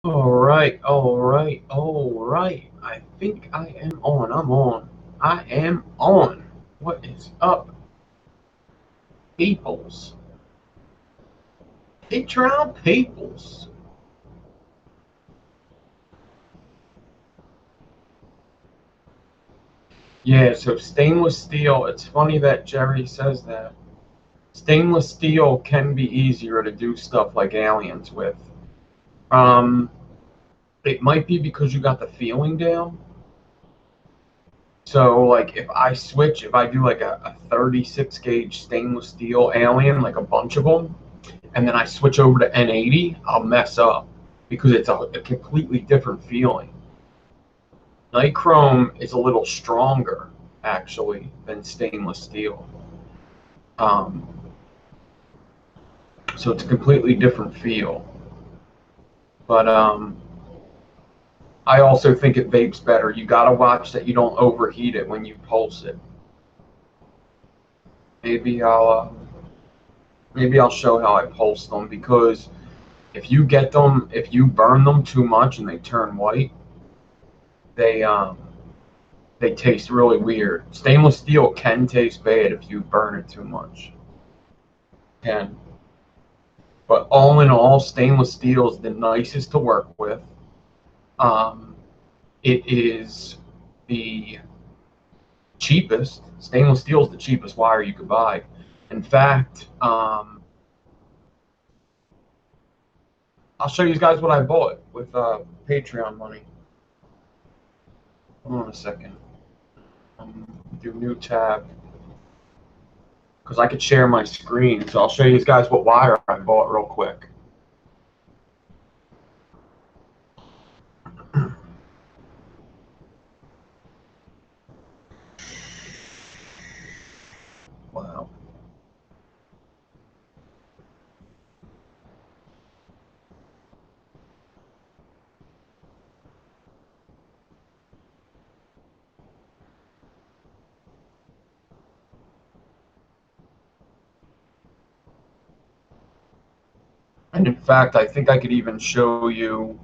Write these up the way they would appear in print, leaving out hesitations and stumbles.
All right, all right, all right. I think I am on. I'm on. I am on. What is up, peoples? Patreon peoples. Yeah, so stainless steel. It's funny that Jerry says that. Stainless steel can be easier to do stuff like aliens with. Um, it might be because you got the feeling down. So, like, if I do like a 36 gauge stainless steel alien, like a bunch of them, and then I switch over to N80, I'll mess up because it's a completely different feeling. Nichrome is a little stronger, actually, than stainless steel. Um, so it's a completely different feel. But I also think it vapes better. You got to watch that you don't overheat it when you pulse it. Maybe I'll uh, maybe I'll show how I pulse them because if you burn them too much and they turn white, they they taste really weird. Stainless steel can taste bad if you burn it too much. Can. But all in all, stainless steel is the nicest to work with. Um, it is the cheapest. Stainless steel is the cheapest wire you could buy. In fact, I'll show you guys what I bought with Patreon money. Hold on a second. Do new tab because I could share my screen. So I'll show you guys what wire I bought real quick. Wow. And in fact, I think I could even show you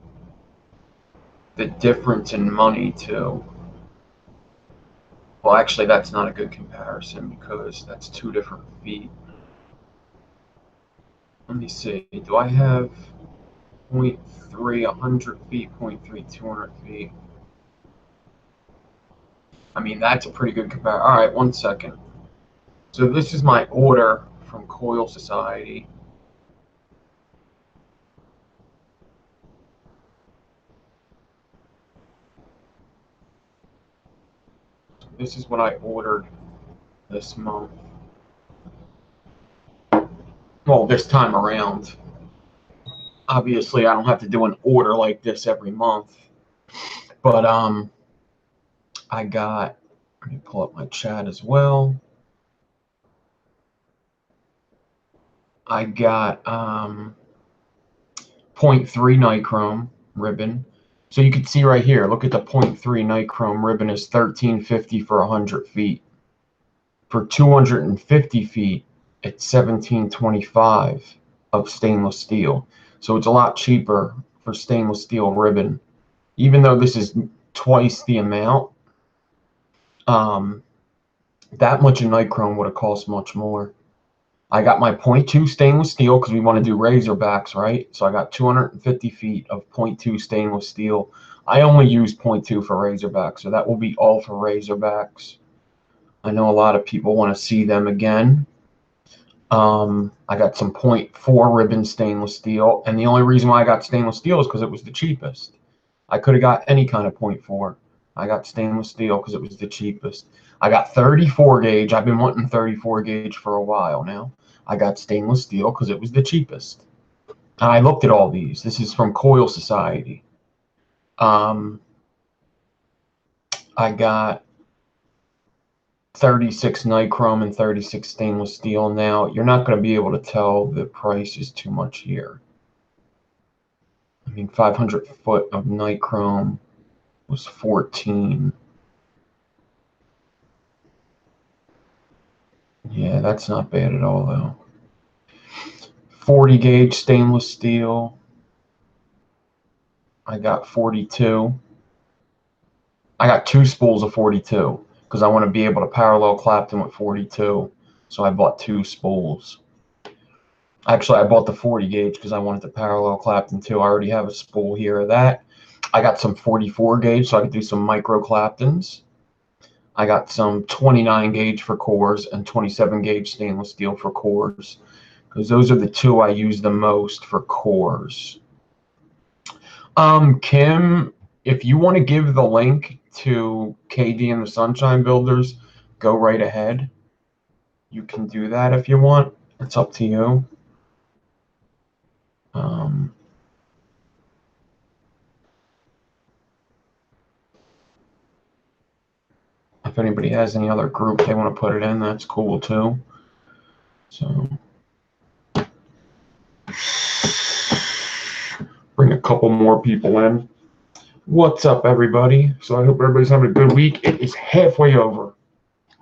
the difference in money too. Well, actually, that's not a good comparison because that's two different feet. Let me see. Do I have point 0.3, 100 feet, point 0.3, 200 feet? I mean, that's a pretty good comparison. All right, 1 second. So this is my order from Coil Society. This is what I ordered this month. Well, this time around. Obviously, I don't have to do an order like this every month. But I got, let me pull up my chat as well. I got point 0.3 nichrome ribbon. So you can see right here, look at the point 0.3 nichrome ribbon is $13.50 for 100 feet. For 250 feet, it's $17.25 of stainless steel. So it's a lot cheaper for stainless steel ribbon. Even though this is twice the amount, um, that much in nichrome would have cost much more. I got my 0.2 stainless steel because we want to do razorbacks, right? So I got 250 feet of 0.2 stainless steel. I only use 0.2 for razorbacks, so that will be all for razorbacks. I know a lot of people want to see them again. I got some 0.4 ribbon stainless steel, and the only reason why I got stainless steel is because it was the cheapest. I could have got any kind of 0.4. I got stainless steel because it was the cheapest. I got 34 gauge. I've been wanting 34 gauge for a while now. I got stainless steel because it was the cheapest. And I looked at all these. This is from Coil Society. I got 36 nichrome and 36 stainless steel. Now, you're not going to be able to tell the price is too much here. I mean, 500 foot of nichrome was 14. Yeah, that's not bad at all, though. 40 gauge stainless steel. I got 42. I got 2 spools of 42 because I want to be able to parallel Clapton with 42. So I bought 2 spools. Actually, I bought the 40 gauge because I wanted to parallel Clapton too. I already have a spool here of that. I got some 44 gauge so I could do some micro Claptons. I got some 29 gauge for cores and 27 gauge stainless steel for cores, because those are the 2 I use the most for cores. Kim, if you want to give the link to KD and the Sunshine Builders, go right ahead. You can do that if you want. It's up to you. If anybody has any other group they want to put it in, that's cool too. So bring a couple more people in. What's up, everybody? So I hope everybody's having a good week. It is halfway over.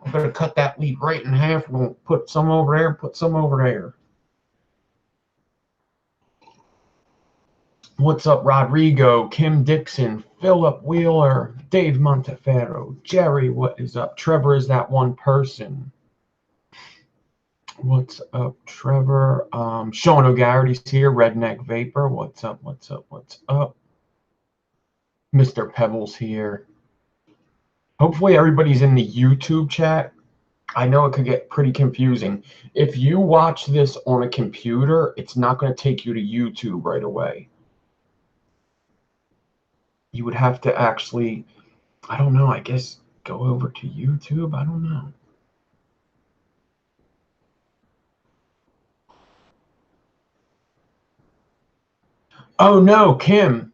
I'm going to cut that lead right in half. We'll put some over there, put some over there. What's up, Rodrigo, Kim Dixon, Philip Wheeler, Dave Monteferro, Jerry, what is up? Trevor is that one person. What's up, Trevor? Sean O'Garrity's here, Redneck Vapor. What's up, what's up, what's up? Mr. Pebbles here. Hopefully everybody's in the YouTube chat. I know it could get pretty confusing. If you watch this on a computer, it's not going to take you to YouTube right away. You would have to actually, I don't know, I guess go over to YouTube. I don't know. Oh, no, Kim.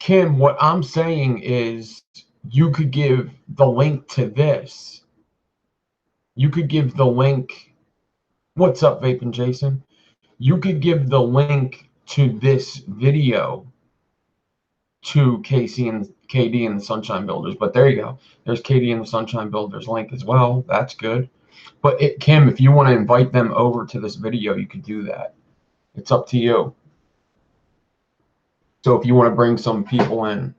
Kim, what I'm saying is you could give the link to this. You could give the link. What's up, Vaping Jason? You could give the link to this video to KD and the Sunshine Builders. But there you go. There's KD and the Sunshine Builders link as well. That's good. But Kim, if you want to invite them over to this video, you could do that. It's up to you. So if you want to bring some people in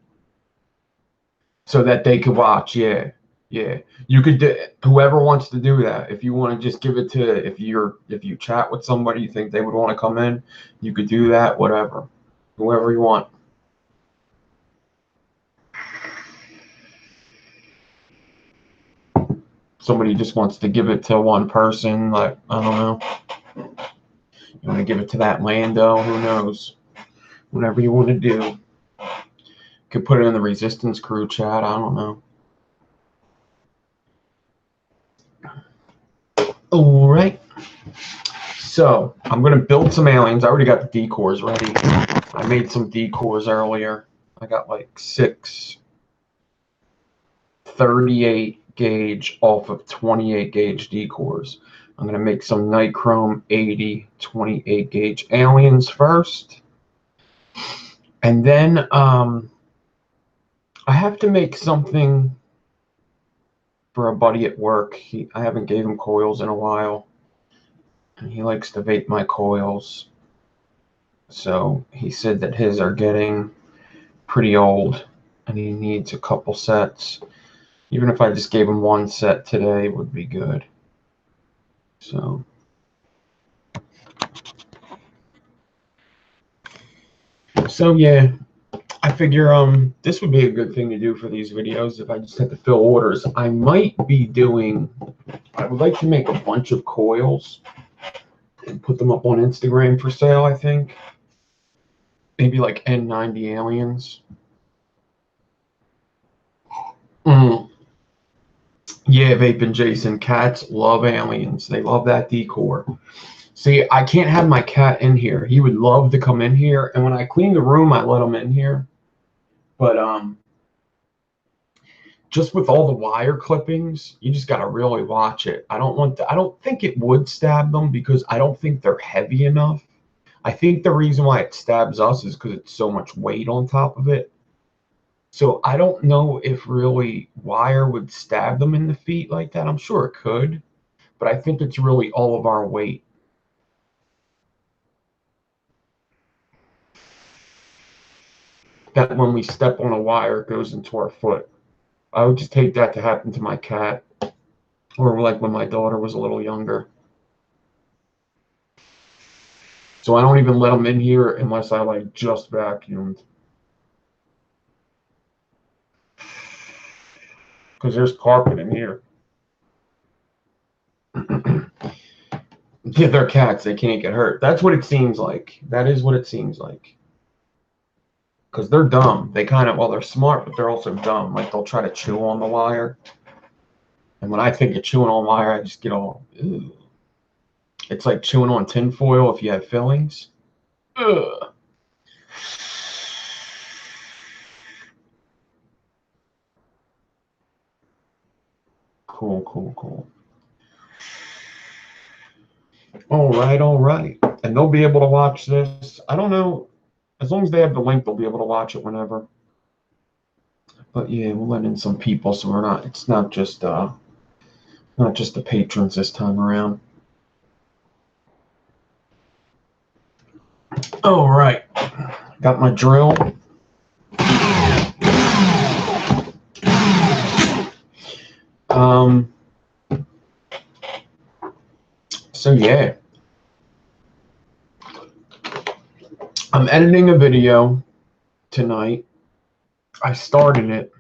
so that they could watch, yeah. You could do, whoever wants to do that. If you want to just give it to, if you chat with somebody you think they would want to come in, you could do that, whatever. Whoever you want. Somebody just wants to give it to one person, like, I don't know. You want to give it to that Lando, who knows? Whatever you want to do. You could put it in the Resistance Crew chat, I don't know. All right. So I'm going to build some aliens. I already got the decors ready. I made some decors earlier. I got like 6 38 gauge off of 28 gauge decors. I'm going to make some Nichrome 80 28 gauge aliens first. And then I have to make something for a buddy at work. I haven't gave him coils in a while. And he likes to vape my coils. So he said that his are getting pretty old and he needs a couple sets. Even if I just gave him 1 set today, would be good. So yeah, I figure this would be a good thing to do for these videos if I just had to fill orders. I might be doing, I would like to make a bunch of coils and put them up on Instagram for sale, I think. Maybe like N90 aliens. Yeah, Vaping Jason, cats love aliens. They love that decor. See, I can't have my cat in here. He would love to come in here, and when I clean the room, I let him in here. But just with all the wire clippings, you just gotta really watch it. I don't think it would stab them because I don't think they're heavy enough. I think the reason why it stabs us is because it's so much weight on top of it. So I don't know if really wire would stab them in the feet like that. I'm sure it could, but I think it's really all of our weight. that when we step on a wire, it goes into our foot. I would just hate that to happen to my cat, or like when my daughter was a little younger. So I don't even let them in here unless I like just vacuumed. Because there's carpet in here. Yeah, they're cats. They can't get hurt. That's what it seems like. That is what it seems like. Because they're dumb. They kind of, well, they're smart, but they're also dumb. Like, they'll try to chew on the wire. And when I think of chewing on wire, I just get all, ew. It's like chewing on tinfoil if you have fillings. Ugh. Cool, cool, cool. All right, all right. And they'll be able to watch this. I don't know. As long as they have the link, they'll be able to watch it whenever. But yeah, we'll let in some people so we're not, it's not just the patrons this time around. All right. Got my drill. So yeah. I'm editing a video tonight. I started it,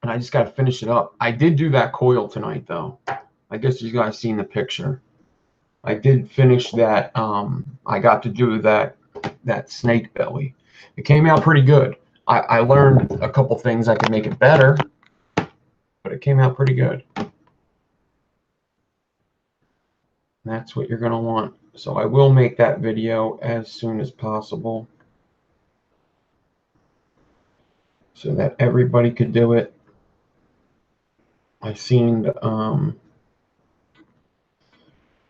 and I just got to finish it up. I did do that coil tonight, though. I guess you guys seen the picture. I did finish that. I got to do that snake belly. It came out pretty good. I learned a couple things I could make it better, but it came out pretty good. That's what you're going to want. So I will make that video as soon as possible so that everybody could do it. I seen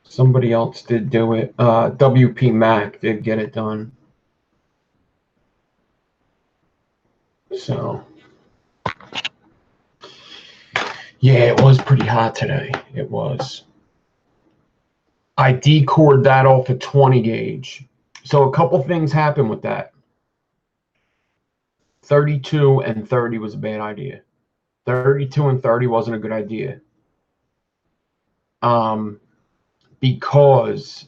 somebody else did do it. WP Mac did get it done. So yeah, it was pretty hot today. It was. I decored that off a 20 gauge. So a couple things happened with that. 32 and 30 was a bad idea. 32 and 30 wasn't a good idea. Because,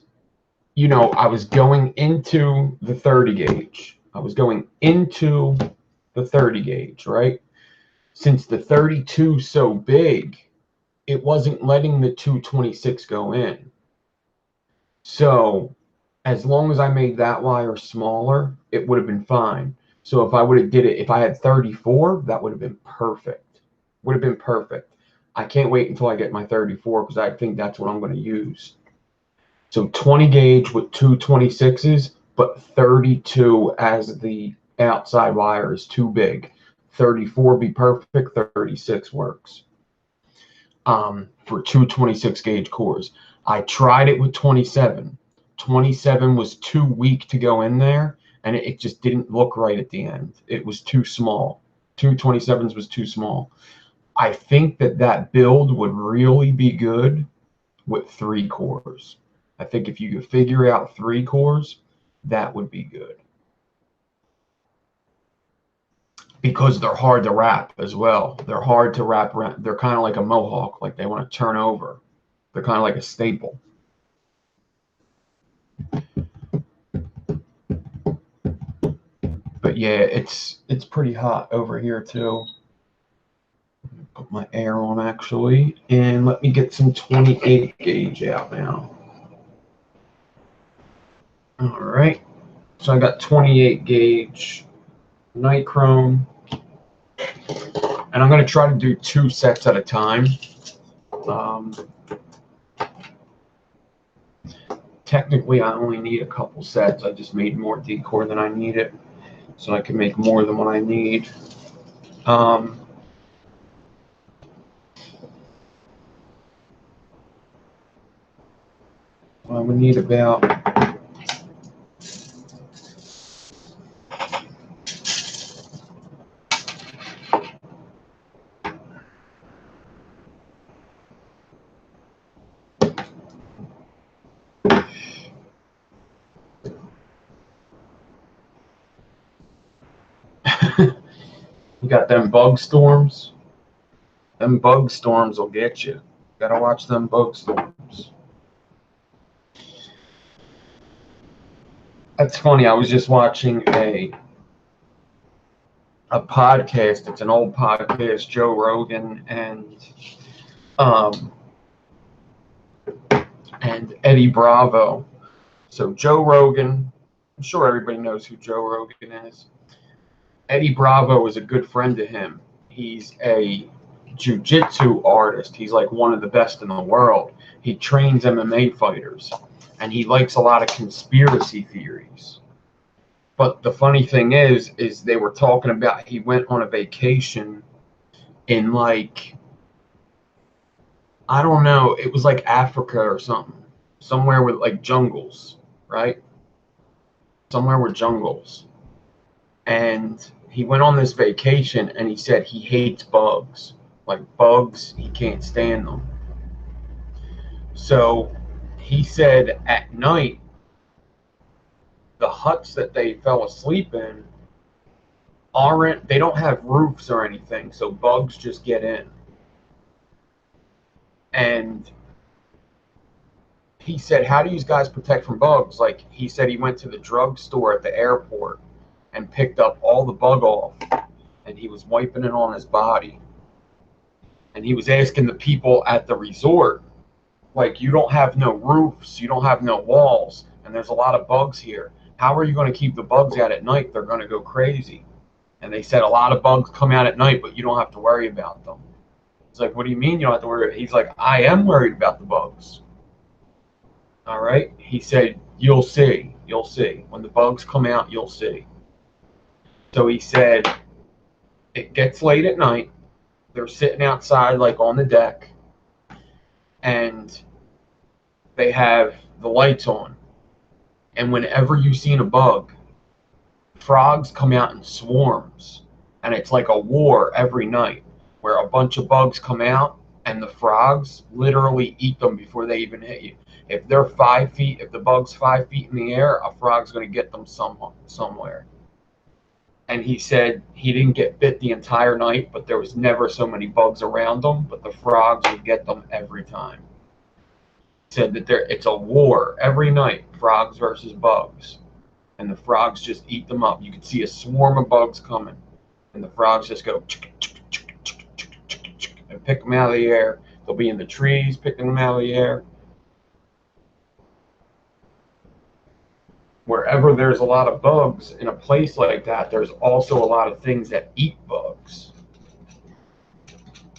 you know, I was going into the 30 gauge. I was going into the 30 gauge, right? Since the 32 is so big, it wasn't letting the 226 go in. So as long as I made that wire smaller, it would have been fine. So if I would have did it, if I had 34, that would have been perfect. Would have been perfect. I can't wait until I get my 34 because I think that's what I'm going to use. So 20 gauge with two 26s, but 32 as the outside wire is too big. 34 be perfect, 36 works. For two 26 gauge cores. I tried it with 27. 27 was too weak to go in there, and it just didn't look right at the end. It was too small. Two 27s was too small. I think that build would really be good with 3 cores. I think if you could figure out 3 cores, that would be good. Because they're hard to wrap as well. They're hard to wrap around. They're kind of like a mohawk, like they want to turn over. They're kind of like a staple. But yeah, it's pretty hot over here too. Put my air on actually, and let me get some 28 gauge out now. All right, so I got 28 gauge nichrome, and I'm going to try to do 2 sets at a time. Technically, I only need a couple sets. I just made more decor than I needed, so I can make more than what I need. I would need about You got them bug storms. Them bug storms will get you. Gotta watch them bug storms. That's funny. I was just watching a podcast. It's an old podcast, Joe Rogan um, and Eddie Bravo. So Joe Rogan, I'm sure everybody knows who Joe Rogan is. Eddie Bravo is a good friend to him. He's a jiu-jitsu artist. He's like one of the best in the world. He trains MMA fighters, and he likes a lot of conspiracy theories. But the funny thing is they were talking about he went on a vacation in like, I don't know, it was like Africa or something, somewhere with like jungles, right? Somewhere with jungles. And he went on this vacation and he said he hates bugs. Like bugs, he can't stand them. So he said at night, the huts that they fell asleep in they don't have roofs or anything, so bugs just get in. And he said, how do you guys protect from bugs? Like, he said he went to the drugstore at the airport and picked up all the bug off, and he was wiping it on his body. And he was asking the people at the resort, like, you don't have no roofs, you don't have no walls, and there's a lot of bugs here. How are you going to keep the bugs out at night? They're going to go crazy. And they said a lot of bugs come out at night, but you don't have to worry about them. It's like, what do you mean you don't have to worry? He's like, I am worried about the bugs. All right. He said, you'll see. You'll see. When the bugs come out, you'll see. So he said, it gets late at night. They're sitting outside, like on the deck, and they have the lights on. And whenever you've seen a bug, frogs come out in swarms. And it's like a war every night where a bunch of bugs come out and the frogs literally eat them before they even hit you. If they're 5 feet, if the bug's 5 feet in the air, a frog's going to get them somewhere. And he said he didn't get bit the entire night, but there was never so many bugs around them, but the frogs would get them every time. He said that it's a war every night, frogs versus bugs. And the frogs just eat them up. You can see a swarm of bugs coming, and the frogs just go and pick them out of the air. They'll be in the trees picking them out of the air. Wherever there's a lot of bugs in a place like that, there's also a lot of things that eat bugs.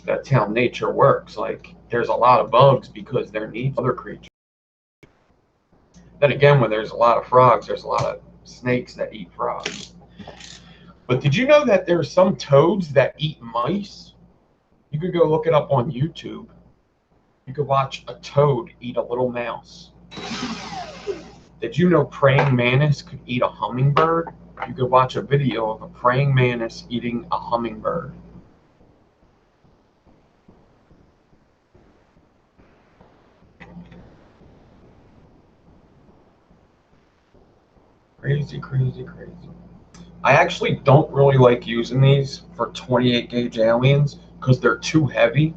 That's how nature works. Like, there's a lot of bugs because there needs other creatures. Then again, when there's a lot of frogs, there's a lot of snakes that eat frogs. But did you know that there's some toads that eat mice? You could go look it up on YouTube. You could watch a toad eat a little mouse. Did you know praying mantis could eat a hummingbird? You could watch a video of a praying mantis eating a hummingbird. Crazy, crazy, crazy. I actually don't really like using these for 28 gauge aliens because they're too heavy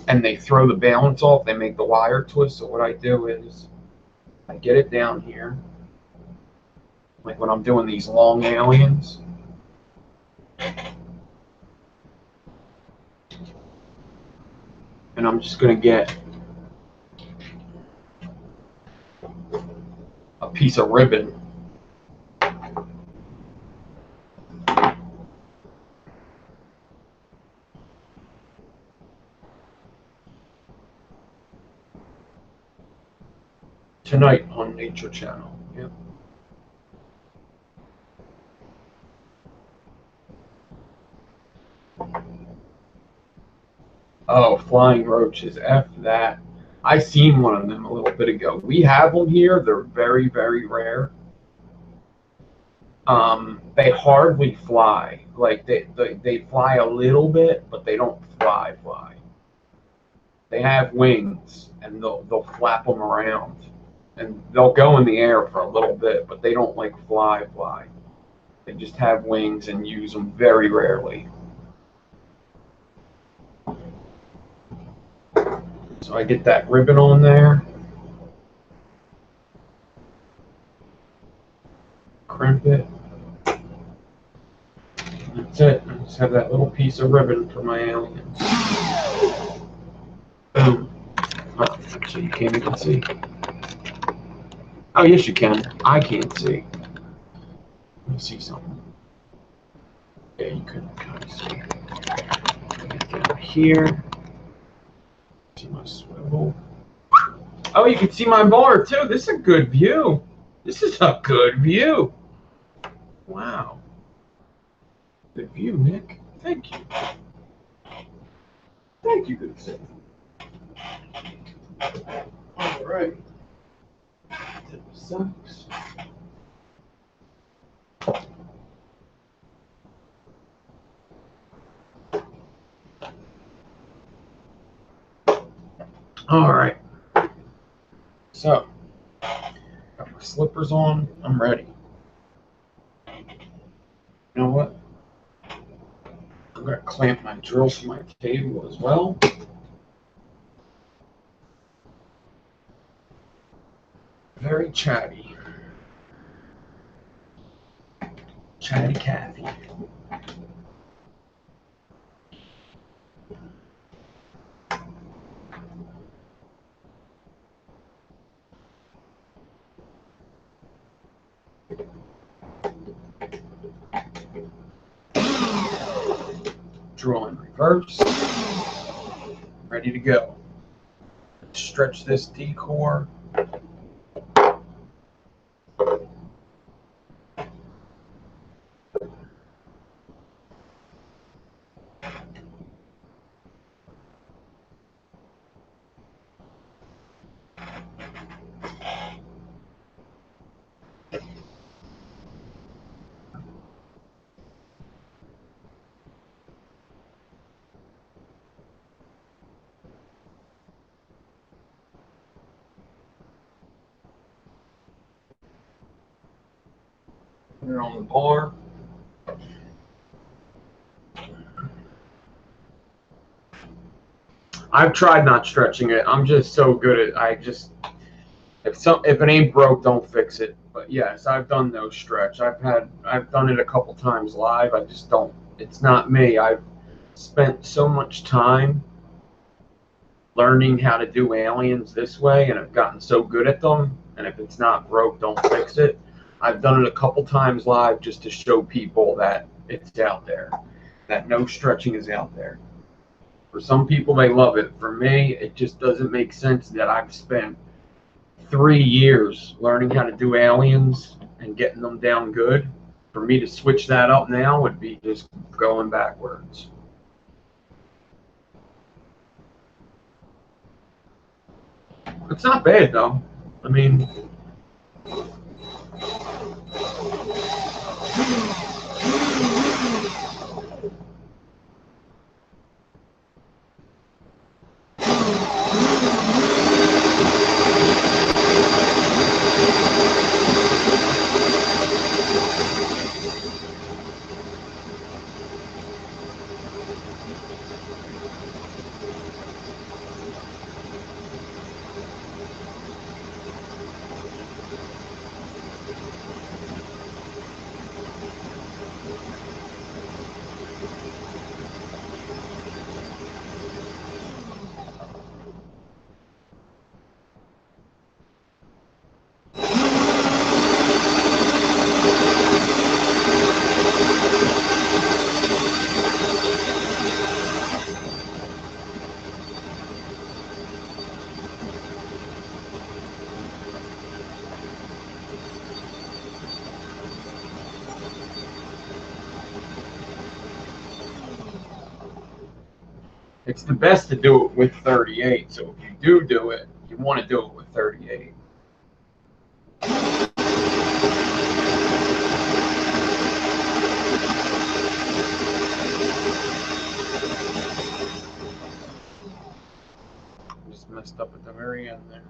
and they throw the balance off. They make the wire twist. So what I do is I get it down here, like when I'm doing these long aliens. And I'm just going to get a piece of ribbon. Tonight on Nature Channel. Yep. Oh, flying roaches. F that. I seen one of them a little bit ago. We have them here. They're very, very rare. They hardly fly. Like they fly a little bit, but they don't fly. They have wings, and they'll flap them around, and they'll go in the air for a little bit, but they don't like fly. They just have wings and use them very rarely. So I get that ribbon on there. Crimp it. That's it. I just have that little piece of ribbon for my alien. Boom. Oh, actually, you can't even see. Oh, yes, you can. I can't see. Let me see something. Yeah, you can kind of see. Get down here. See my swivel. Oh, you can see my bar too. This is a good view. This is a good view. Wow. Good view, Nick. Thank you. Thank you, good sir. All right. Tip sucks. All right. So, got my slippers on. I'm ready. You know what? I'm going to clamp my drill to my table as well. Very chatty. Chatty Cathy. Drill in reverse. Ready to go. Stretch this D-core. Put it on the bar. I've tried not stretching it. I'm just so good at if it ain't broke, don't fix it. But yes, I've done no stretch. I've done it a couple times live. I just don't. It's not me. I've spent so much time learning how to do aliens this way, and I've gotten so good at them. And if it's not broke, don't fix it. I've done it a couple times live just to show people that it's out there, that no stretching is out there. For some people, they love it. For me, it just doesn't make sense that I've spent 3 years learning how to do aliens and getting them down good. For me to switch that up now would be just going backwards. It's not bad, though. I mean, it's the best to do it with 38. So if you do it, you want to do it with 38. Just messed up at the very end there.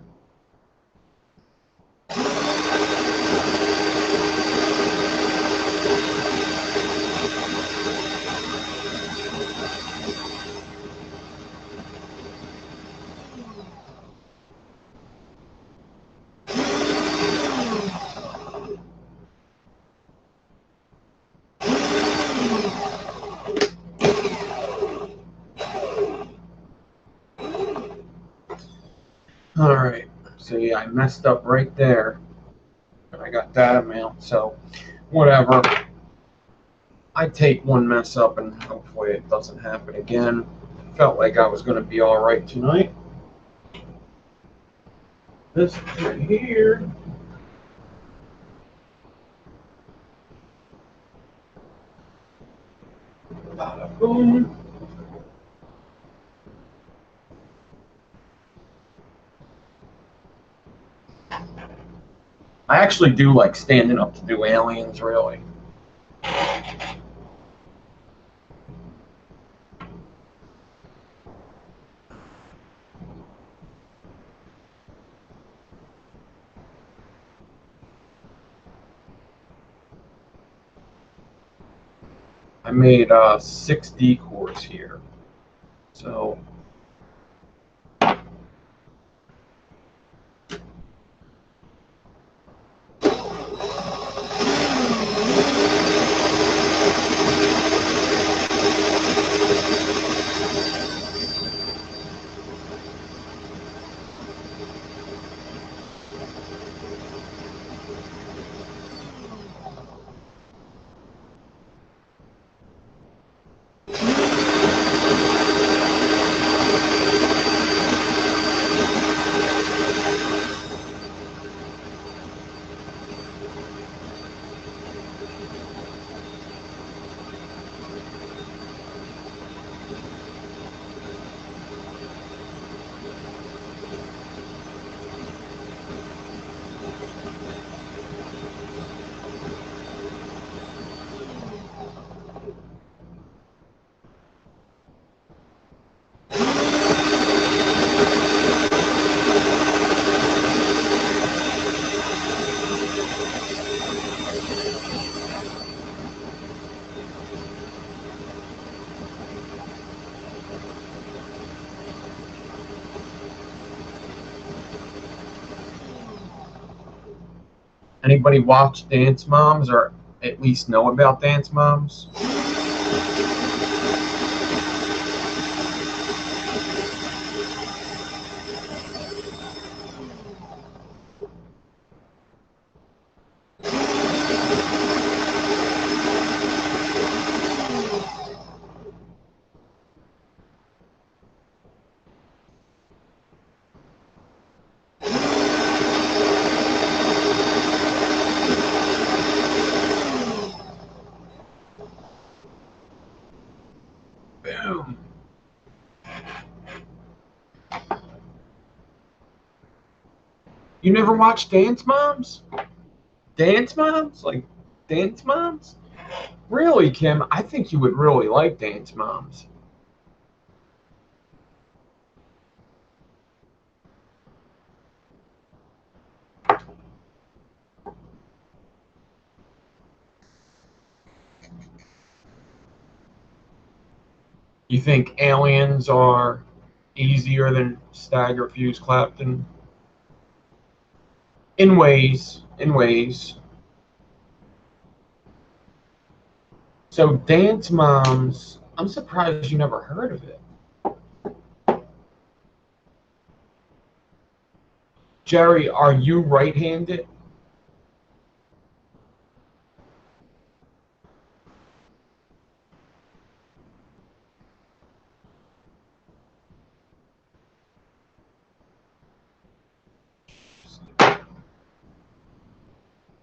I messed up right there. And I got that amount, so whatever. I take one mess up and hopefully it doesn't happen again. Felt like I was going to be all right tonight. This right here. Bada boom. I actually do like standing up to do aliens, really. I made 6 decors here. So anybody watch Dance Moms or at least know about Dance Moms? Boom. You never watched Dance Moms? Dance Moms? Like Dance Moms? Really, Kim? I think you would really like Dance Moms. You think aliens are easier than Stagger Fuse Clapton? In ways. In ways. So Dance Moms, I'm surprised you never heard of it. Jerry, are you right-handed?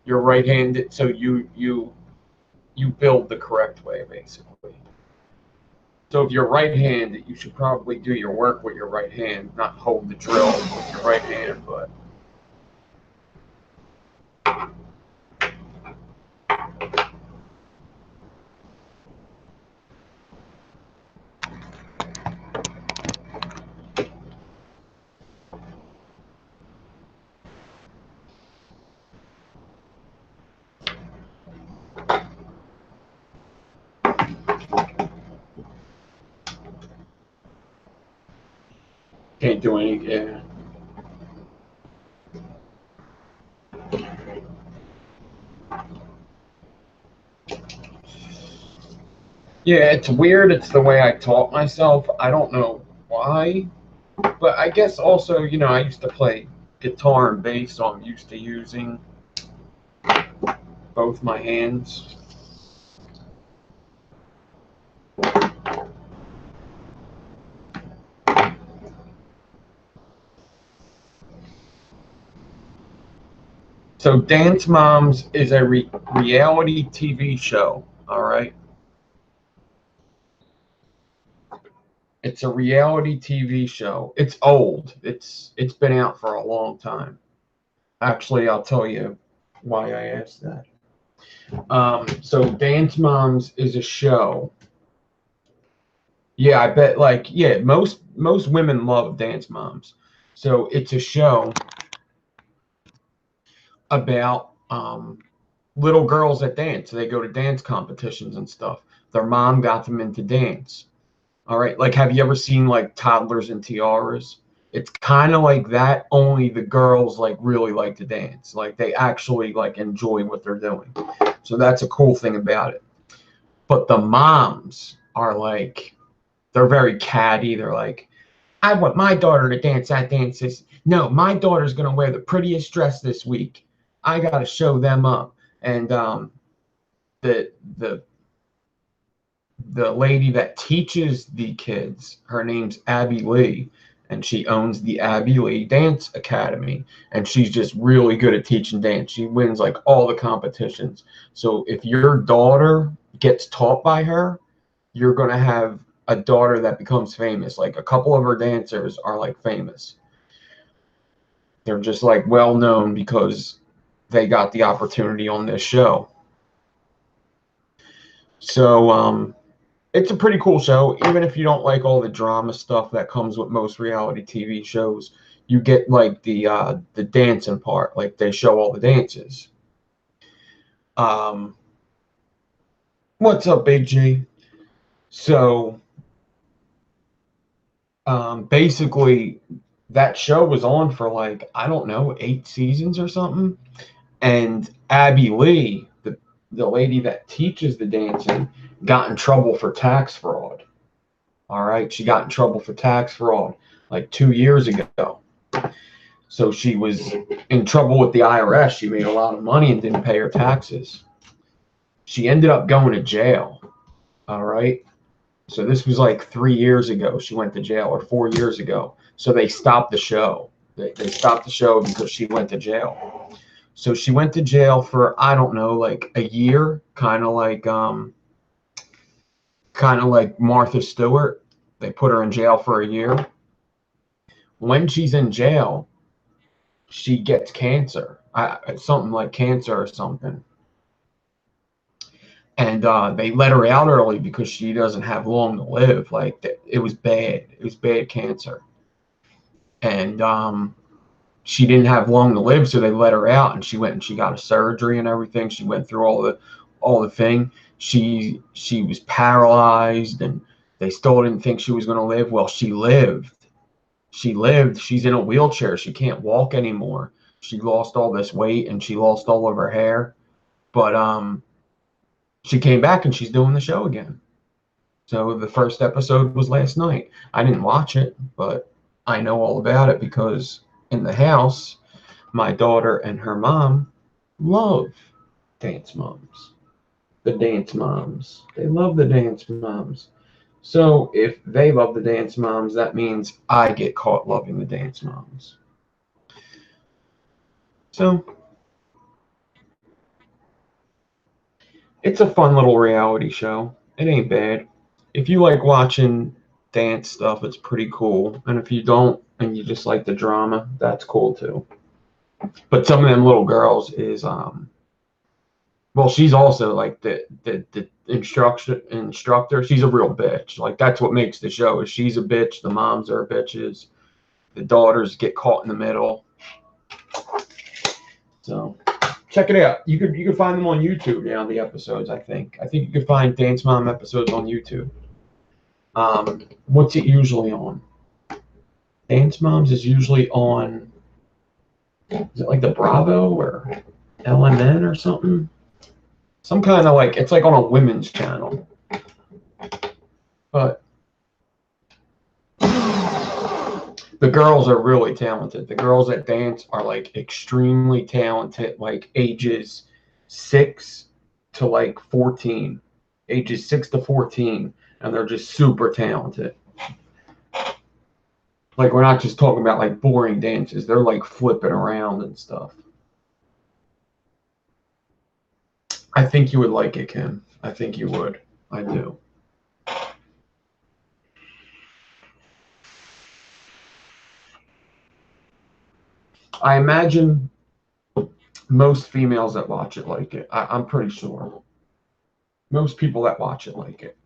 You're right-handed, so you build the correct way, basically. So if you're right-handed, you should probably do your work with your right hand, not hold the drill with your right hand, but can't do any. Yeah. Yeah, it's weird. It's the way I taught myself. I don't know why, but I guess also, I used to play guitar and bass, so I'm used to using both my hands. So Dance Moms is a reality TV show, all right? It's a reality TV show. It's old. It's been out for a long time. Actually, I'll tell you why I asked that. So Dance Moms is a show. Yeah, I bet most women love Dance Moms. So it's a show about little girls that dance. They go to dance competitions and stuff. Their mom got them into dance. All right. Like, have you ever seen like Toddlers and Tiaras? It's kind of like that, only the girls like really like to dance. Like they actually like enjoy what they're doing. So that's a cool thing about it. But the moms are like, they're very catty. They're like, I want my daughter to dance that dance. No, my daughter's going to wear the prettiest dress this week. I got to show them up. And the the lady that teaches the kids, her name's Abby Lee, and she owns the Abby Lee Dance Academy, and she's just really good at teaching dance. She wins like all the competitions. So if your daughter gets taught by her, you're going to have a daughter that becomes famous. Like a couple of her dancers are like famous. They're just like well known because they got the opportunity on this show. So it's a pretty cool show. Even if you don't like all the drama stuff that comes with most reality TV shows, you get like the dancing part. Like they show all the dances. What's up, Big G? So basically, that show was on for like, I don't know, 8 seasons or something. And Abby Lee, the lady that teaches the dancing, got in trouble for tax fraud. All right, she got in trouble for tax fraud like 2 years ago. So she was in trouble with the IRS. She made a lot of money and didn't pay her taxes. She ended up going to jail. All right. So this was like 3 years ago. She went to jail, or 4 years ago. So they stopped the show. They stopped the show because she went to jail. So she went to jail for, I don't know, like a year, kind of like Martha Stewart. They put her in jail for a year. When she's in jail, she gets cancer, something like cancer or something. And they let her out early because she doesn't have long to live. Like it was bad. It was bad cancer. And she didn't have long to live, so they let her out, and she went and she got a surgery and everything. She went through all the thing. She was paralyzed, and they still didn't think she was going to live. Well, she lived. She lived. She's in a wheelchair. She can't walk anymore. She lost all this weight, and she lost all of her hair. But she came back, and she's doing the show again. So the first episode was last night. I didn't watch it, but I know all about it because in the house, my daughter and her mom love Dance Moms. The Dance Moms. They love the Dance Moms. So if they love the Dance Moms, that means I get caught loving the Dance Moms. So it's a fun little reality show. It ain't bad. If you like watching dance stuff, it's pretty cool. And if you don't, and you just like the drama, that's cool too. But some of them little girls is well, she's also like the instructor. She's a real bitch. Like that's what makes the show. Is she's a bitch. The moms are bitches. The daughters get caught in the middle. So check it out. You could find them on YouTube now. The episodes, I think you could find Dance Mom episodes on YouTube. What's it usually on? Dance Moms is usually on. Is it like the Bravo or LMN or something? Some kind of like, it's like on a women's channel. But The girls are really talented. The girls that dance are like extremely talented, like ages 6 to like 14, ages 6 to 14, and they're just super talented. Like, we're not just talking about like boring dances. They're like flipping around and stuff. I think you would like it, Kim. I think you would. I do. I imagine most females that watch it like it. I'm pretty sure. Most people that watch it like it.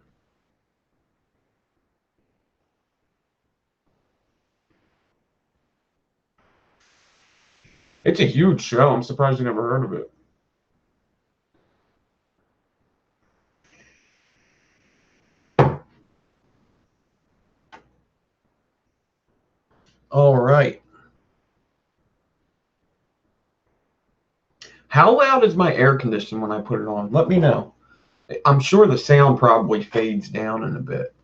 It's a huge show. I'm surprised you never heard of it. All right. How loud is my air conditioner when I put it on? Let me know. I'm sure the sound probably fades down in a bit.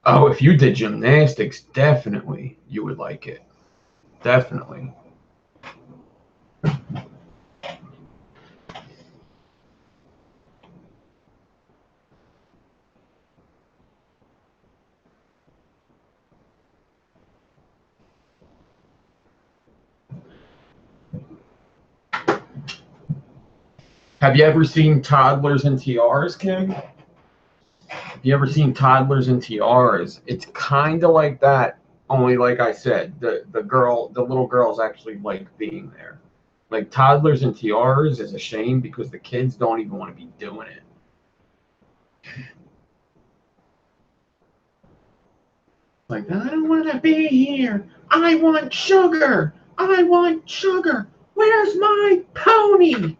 Oh, if you did gymnastics, definitely you would like it. Definitely. Have you ever seen toddlers in tiaras, Kim? Have you ever seen toddlers in tiaras? It's kind of like that, only like I said, the little girls actually like being there. Like, toddlers in tiaras is a shame because the kids don't even want to be doing it. Like, I don't want to be here. I want sugar. I want sugar. Where's my pony?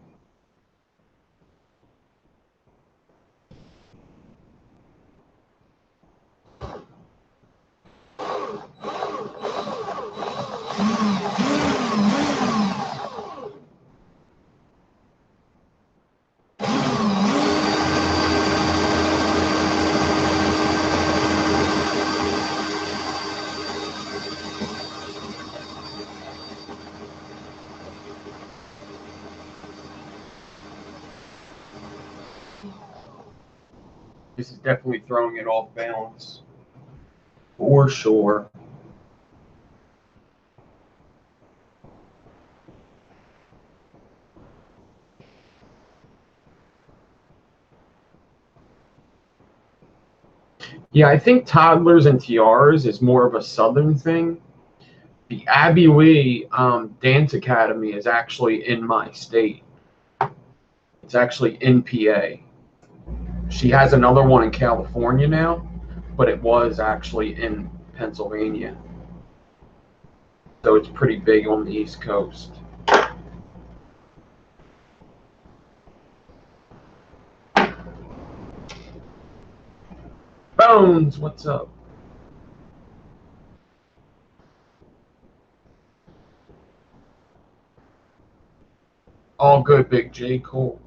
This is definitely throwing it off balance. For sure. Yeah, I think toddlers and tiaras is more of a southern thing. The Abbey Lee Dance Academy is actually in my state. It's actually in PA. She has another one in California now, but it was actually in Pennsylvania. So it's pretty big on the East Coast. Bones, what's up? All good, Big J. Cool.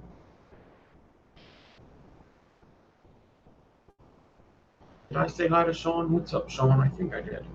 Did I say hi to Sean? What's up, Sean? I think I did.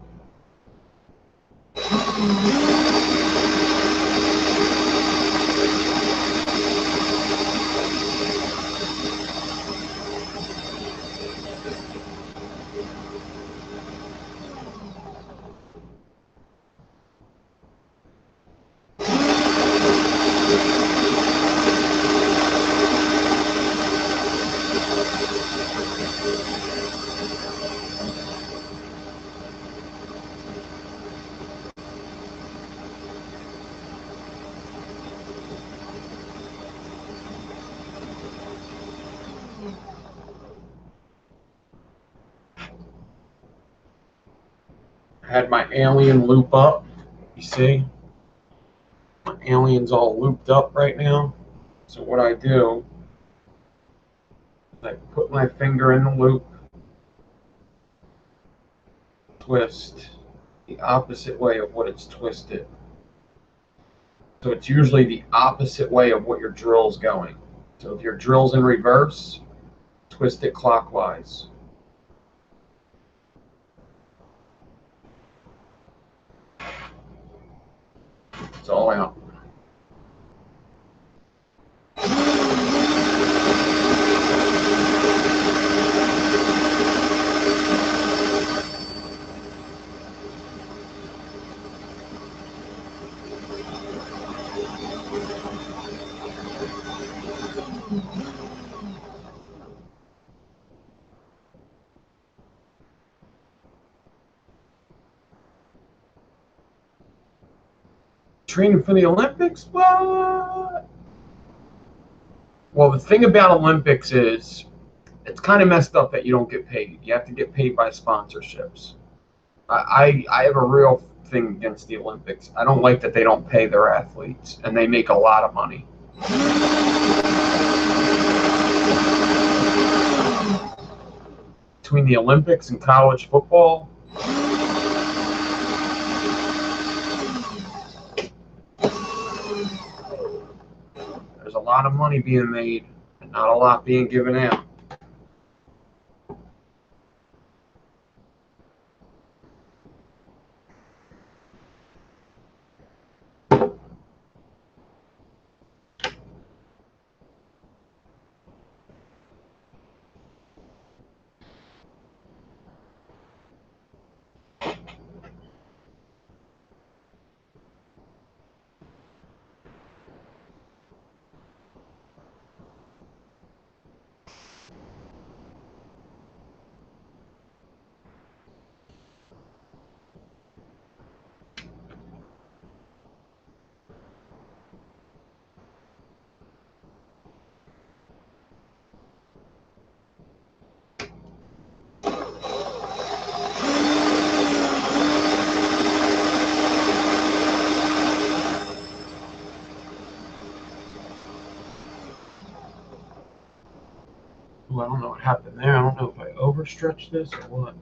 I had my alien loop up. You see? My alien's all looped up right now. So what I do is I put my finger in the loop, twist the opposite way of what it's twisted. So it's usually the opposite way of what your drill's going. So if your drill's in reverse, twist it clockwise. all out. Training for the Olympics? What? Well, the thing about Olympics is it's kind of messed up that you don't get paid. You have to get paid by sponsorships. I have a real thing against the Olympics. I don't like that they don't pay their athletes, and they make a lot of money. Between the Olympics and college football, there's a lot of money being made and not a lot being given out. Well, I don't know what happened there. I don't know if I overstretched this or what.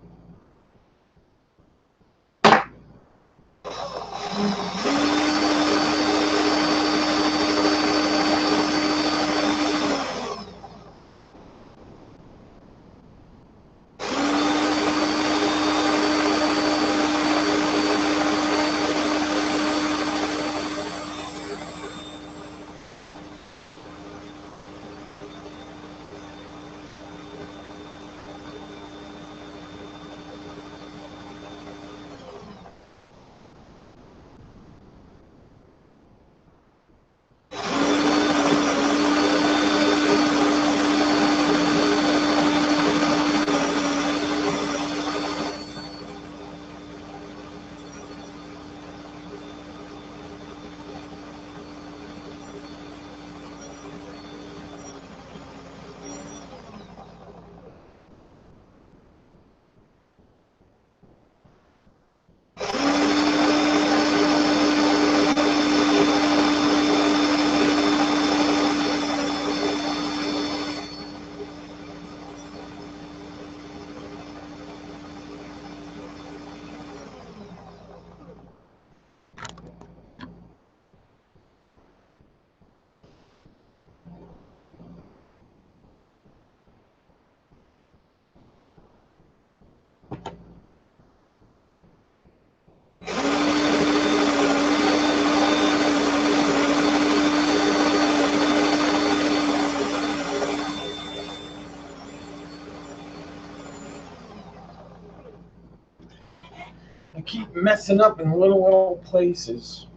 I keep messing up in little places.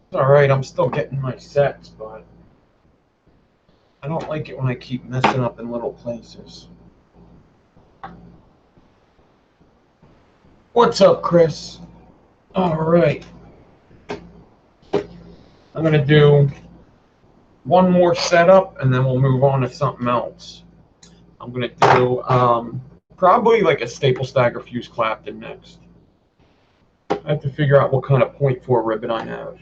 It's alright, I'm still getting my sets, but I don't like it when I keep messing up in little places. What's up, Chris? Alright. I'm going to do one more setup, and then we'll move on to something else. I'm going to do probably like a staple stagger fuse Clapton next. I have to figure out what kind of 0.4 ribbon I have.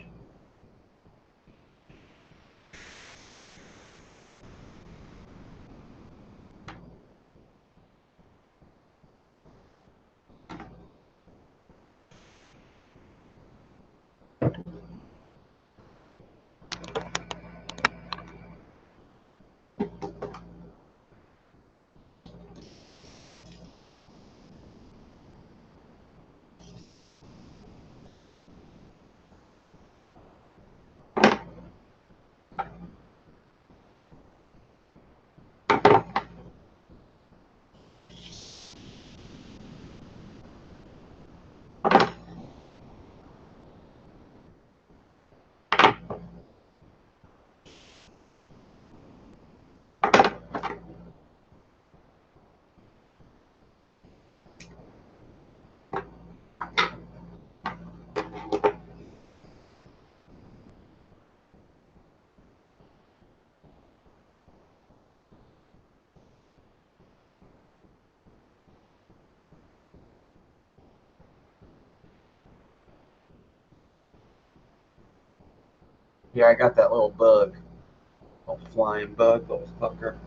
Yeah, I got that little bug. Little flying bug, little fucker.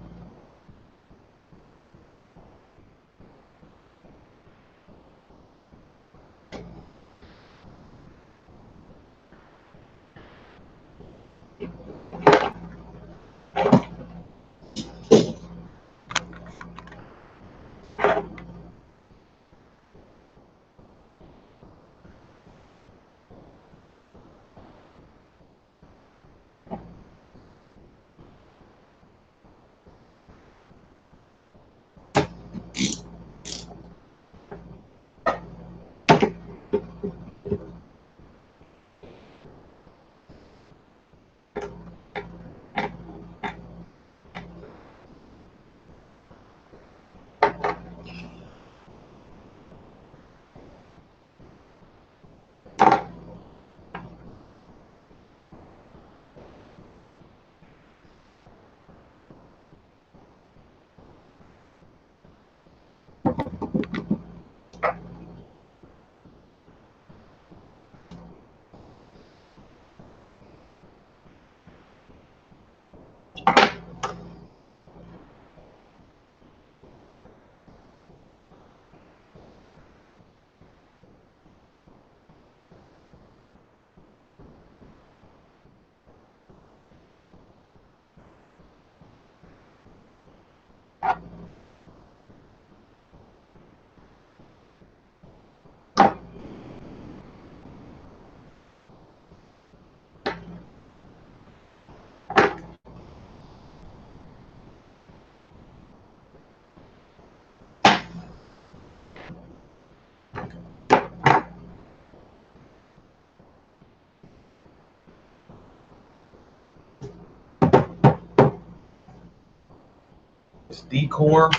This decor.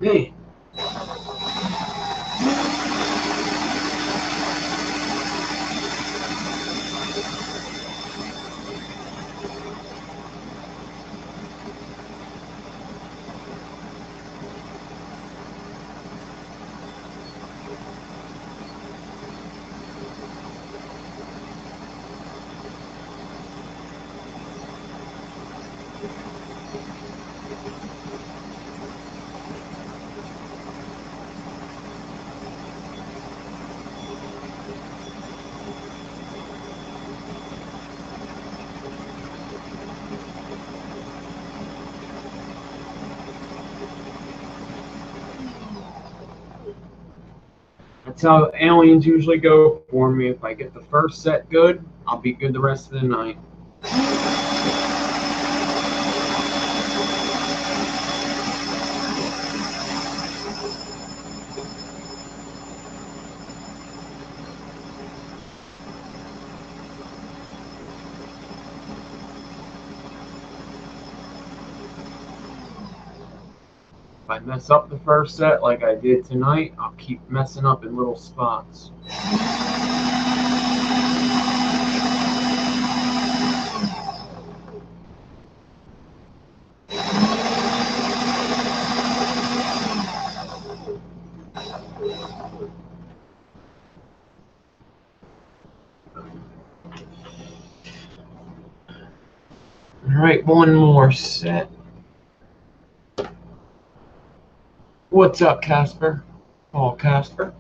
Hey. That's how aliens usually go for me. If I get the first set good, I'll be good the rest of the night. If I mess up the first set like I did tonight, I'll keep messing up in little spots. right, one more set. What's up, Casper? Oh, Casper.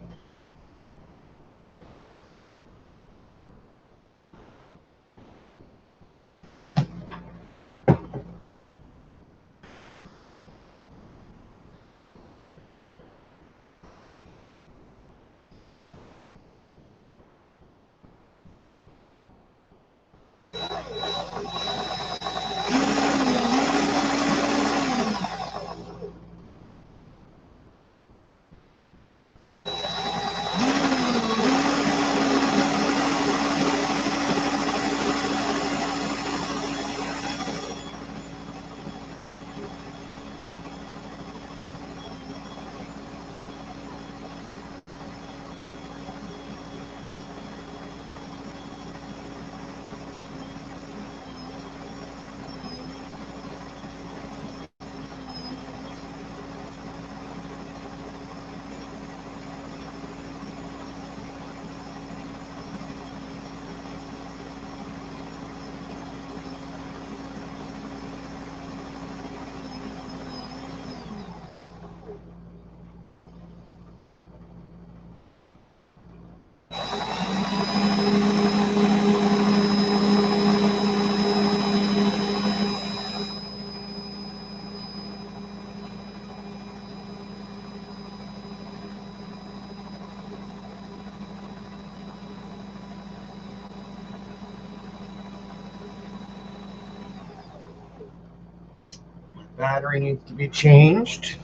Battery needs to be changed.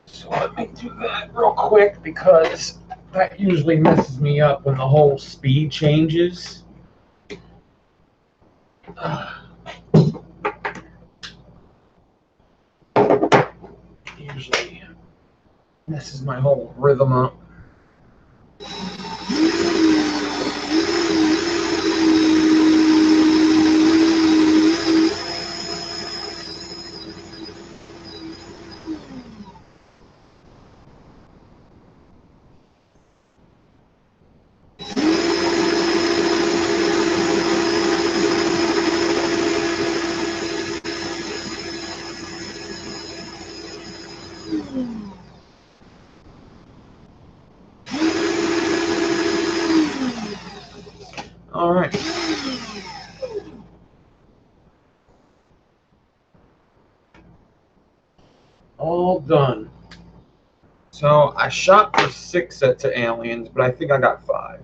So let me do that real quick because that usually messes me up when the whole speed changes. Usually messes my whole rhythm up. All right. All done. So I shot for 6 sets of aliens, but I think I got 5.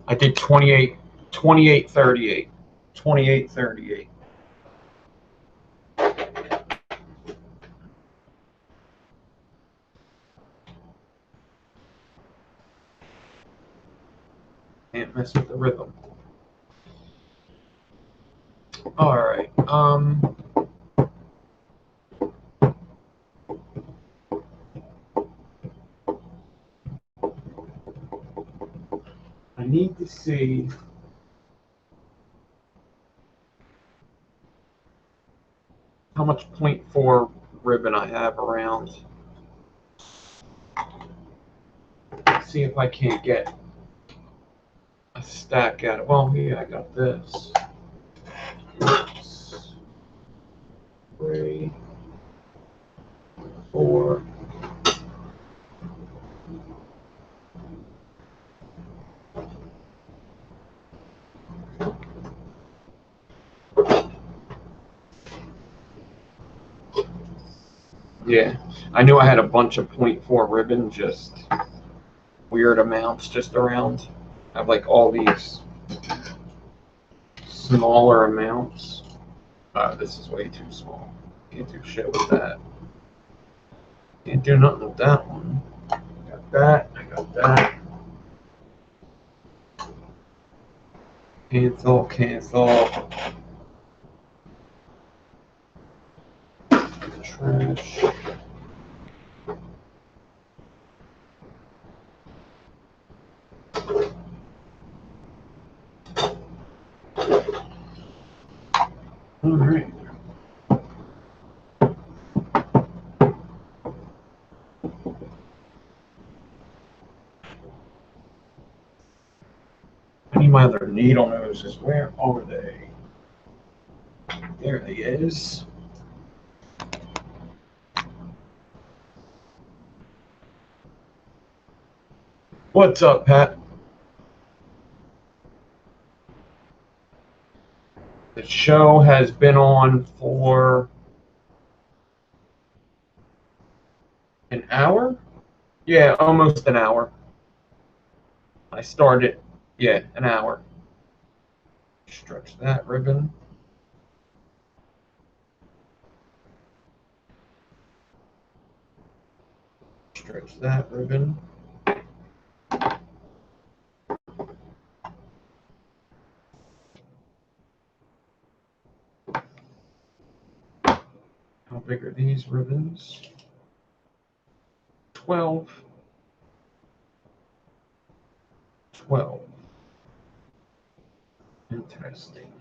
I did 28, 28, 38. 28, 38. Can't mess with the rhythm. All right. I need to see how much .4 ribbon I have around. See if I can't get a stack out of. Well, yeah, I got this. Oops. 3, 4. Yeah, I knew I had a bunch of .4 ribbon, just weird amounts just around. I have like all these smaller amounts. This is way too small. Can't do shit with that. Can't do nothing with that one. Got that. I got that. Cancel, cancel. All right. I need my other needle noses. Where are they? There he is. What's up, Pat? The show has been on for an hour? Yeah, almost an hour. I started, yeah, an hour. Stretch that ribbon. Stretch that ribbon. How big are these ribbons? 12. 12. Interesting.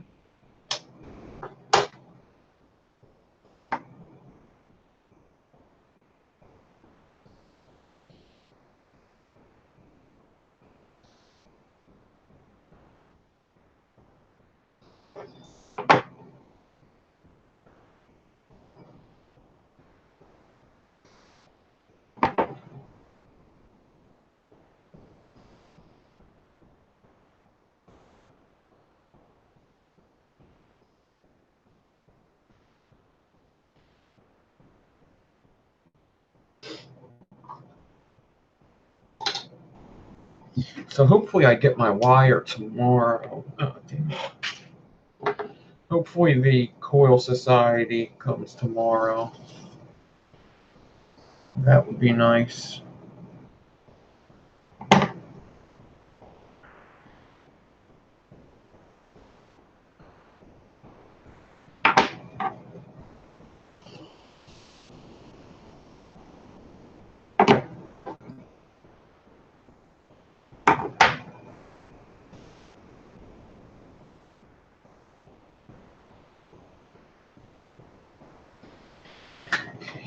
So hopefully I get my wire tomorrow. Oh, damn it. Hopefully the Coil Society comes tomorrow. That would be nice.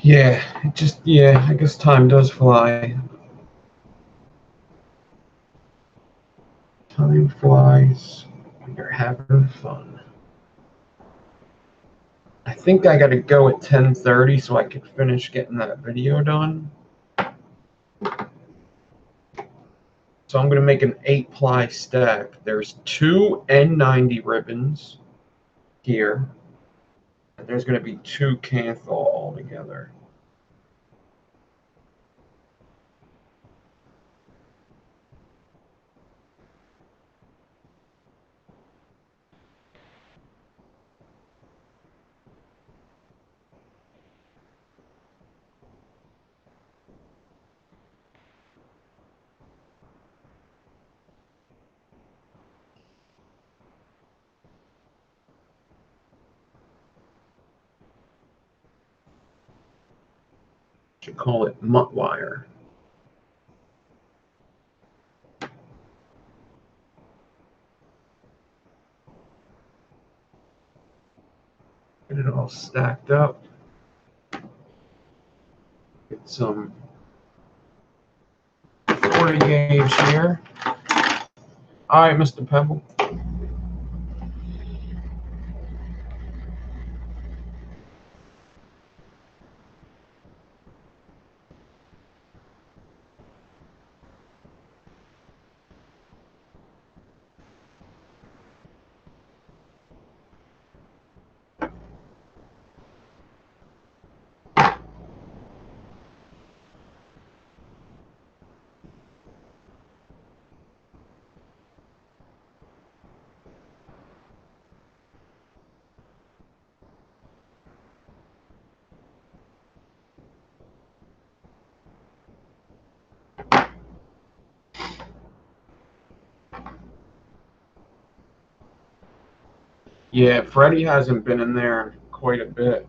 Yeah, I guess time does fly. Time flies when you're having fun. I think I gotta go at 10:30 so I can finish getting that video done. So I'm gonna make an 8-ply stack. There's 2 N90 ribbons here. And there's gonna be 2 canthal altogether. Should call it mutt wire. Get it all stacked up. Get some 40 gauge here. All right, Mr. Pebble. Yeah, Freddie hasn't been in there quite a bit.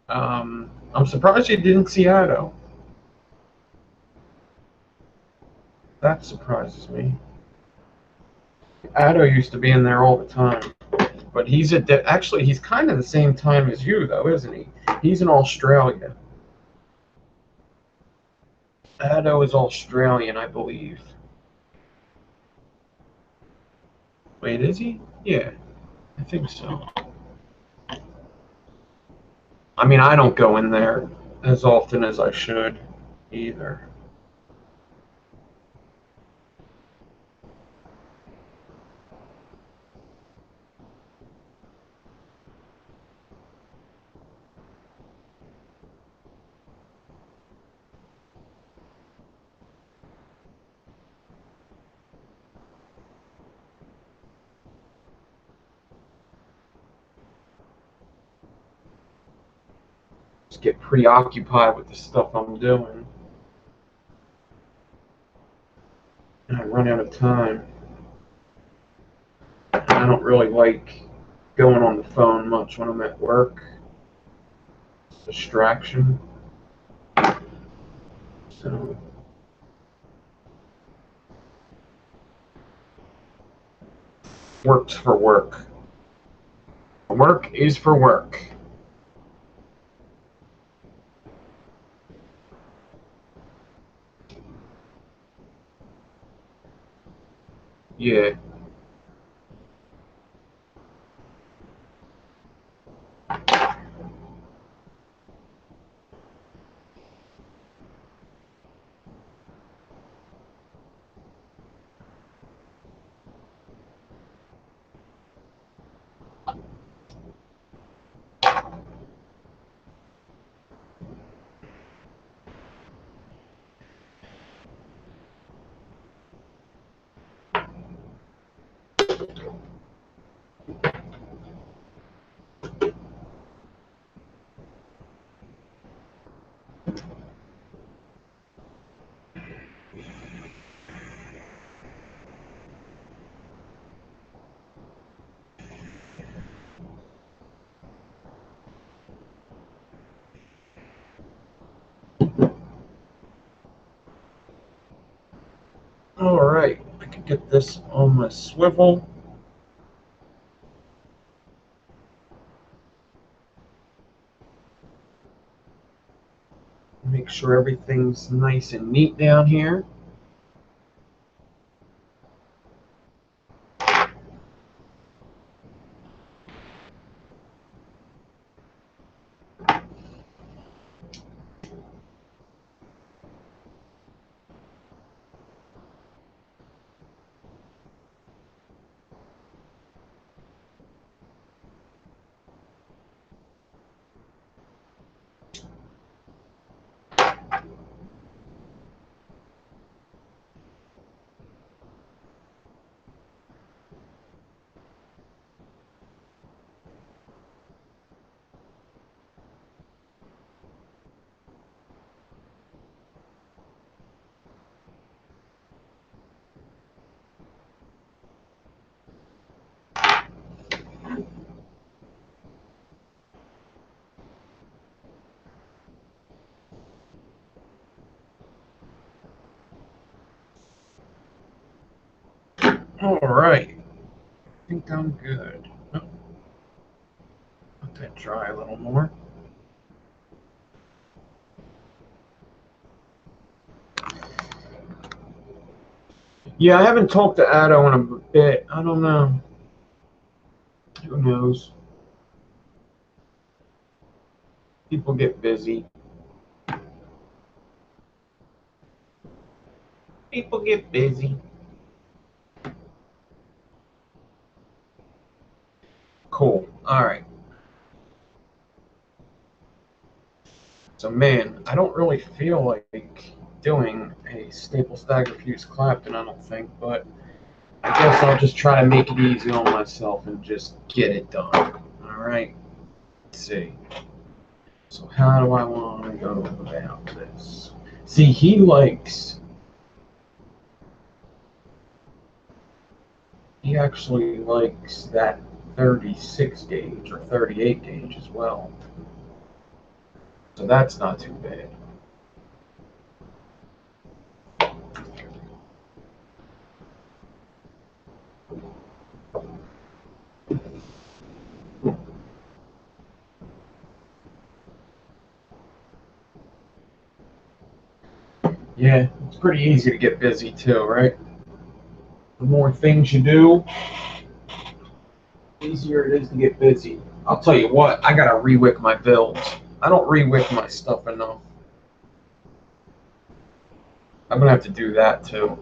I'm surprised you didn't see Addo. That surprises me. Addo used to be in there all the time. But actually he's kind of the same time as you though, isn't he? He's in Australia. Addo is Australian, I believe. Wait, is he? Yeah, I think so. I mean, I don't go in there as often as I should either. Just get preoccupied with the stuff I'm doing. And I run out of time. I don't really like going on the phone much when I'm at work. Distraction. So work's for work. Work is for work. Yeah. All right. I can get this on my swivel. Make sure everything's nice and neat down here. All right. I think I'm good. Oh, let that dry a little more. Yeah, I haven't talked to Addo in a bit. I don't know. Who knows? People get busy. People get busy. Cool. All right. So, man, I don't really feel like doing a staple stagger fuse Clapton, I don't think, but I guess I'll just try to make it easy on myself and just get it done. All right. Let's see. So, how do I want to go about this? See, he actually likes that 36 gauge or 38 gauge as well. So that's not too bad. It's pretty easy to get busy too, right? The more things you do, the easier it is to get busy. I'll tell you what, I gotta re-wick my builds. I don't re-wick my stuff enough. I'm gonna have to do that too.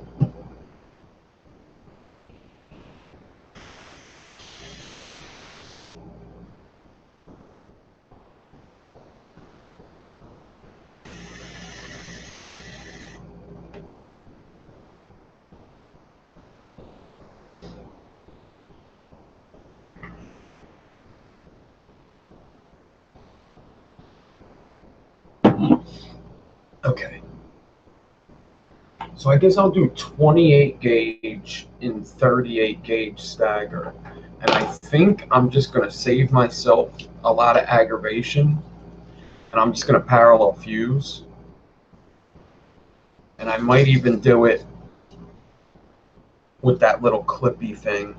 Okay. So I guess I'll do 28 gauge in 38 gauge stagger. And I think I'm just going to save myself a lot of aggravation. And I'm just going to parallel fuse. And I might even do it with that little clippy thing.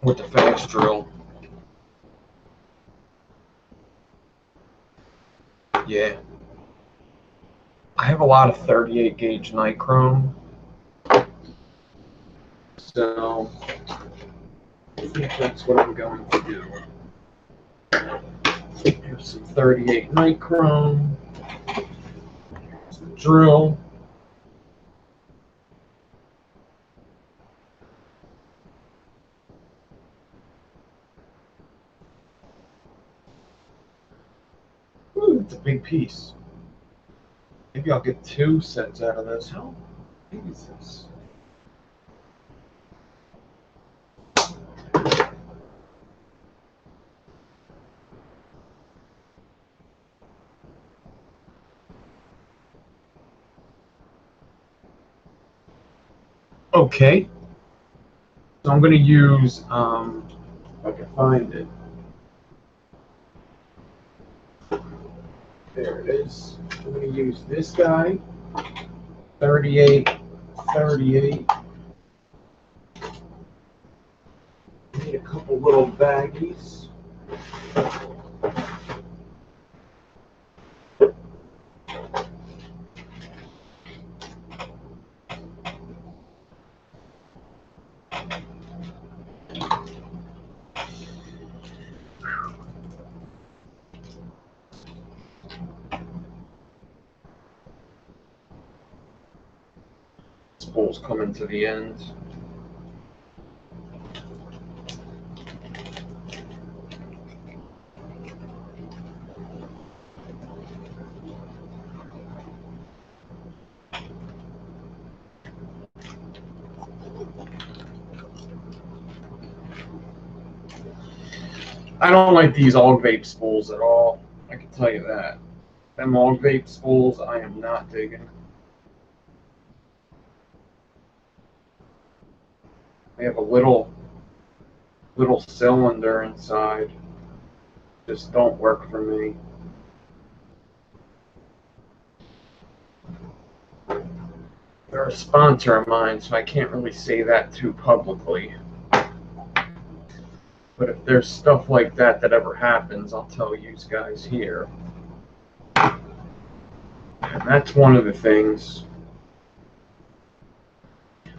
With the fast drill. Yeah. I have a lot of 38 gauge nichrome. So I think that's what I'm going to do. Here's some 38 nichrome. Here's the drill. Ooh, it's a big piece. Maybe I'll get 2 sets out of this. How big is this? Okay. So I'm going to use, if I can find it. There it is. I'm going to use this guy. 38, 38. Need a couple little baggies. Spool's coming to the end. I don't like these AUG vape spools at all. I can tell you that. Them AUG vape spools, I am not digging. They have a little cylinder inside. Just don't work for me. They're a sponsor of mine, so I can't really say that too publicly. But if there's stuff like that that ever happens, I'll tell you guys here. And that's one of the things.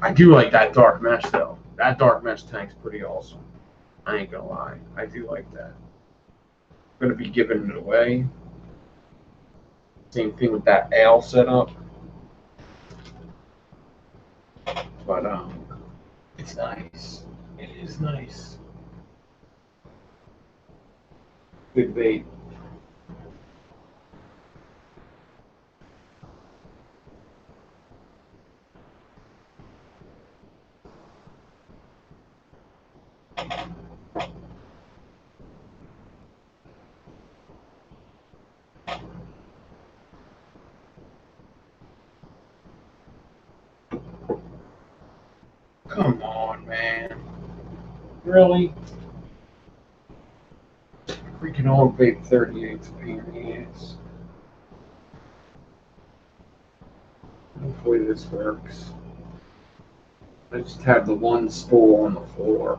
I do like that dark mesh, though. That dark mesh tank's pretty awesome. I ain't gonna lie. I do like that. I'm gonna be giving it away. Same thing with that ale setup. But it's nice. It is nice. Good bait. Come on, man. Really? Freaking old vape 38's a pain in the ass. Hopefully this works. I just have the one spool on the floor.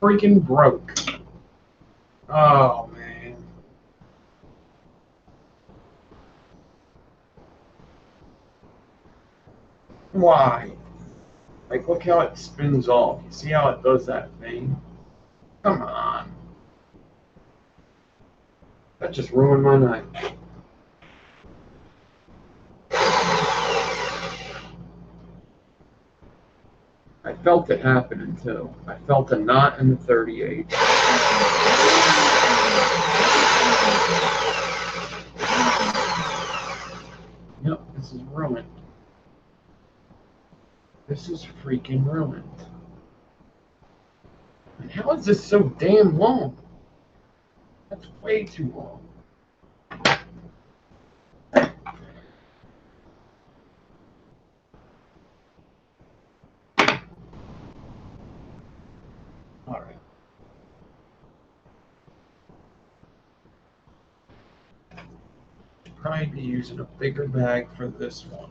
freaking broke. Oh, man. Why? Like, look how it spins off. You see how it does that thing? Come on. That just ruined my night. I felt it happening, too. I felt a knot in the 38. Yep, this is ruined. This is freaking ruined. And how is this so damn long? That's way too long. All right. Probably be using a bigger bag for this one.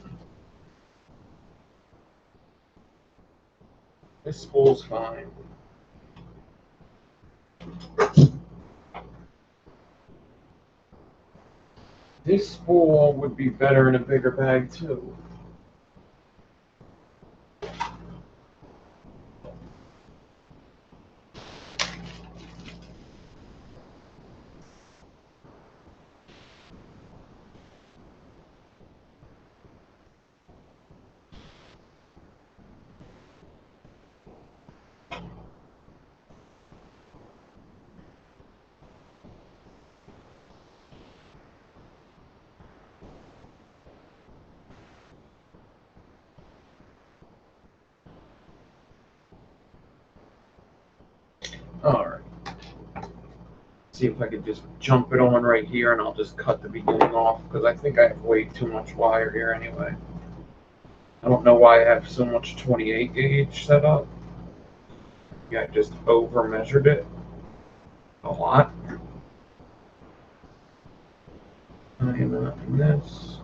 This spool's fine. This spool would be better in a bigger bag too. All right. See if I could just jump it on right here, and I'll just cut the beginning off because I think I have way too much wire here anyway. I don't know why I have so much 28 gauge set up. Yeah, I just over measured it a lot. I am not in this.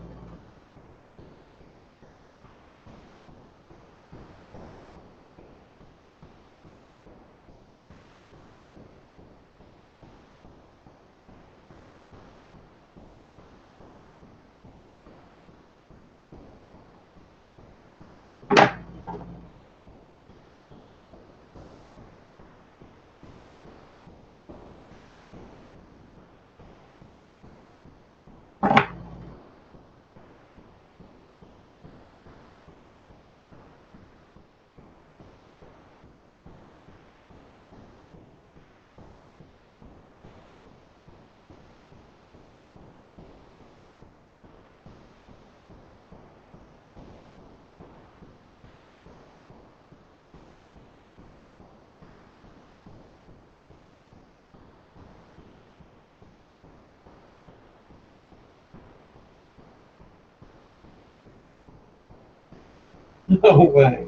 No way.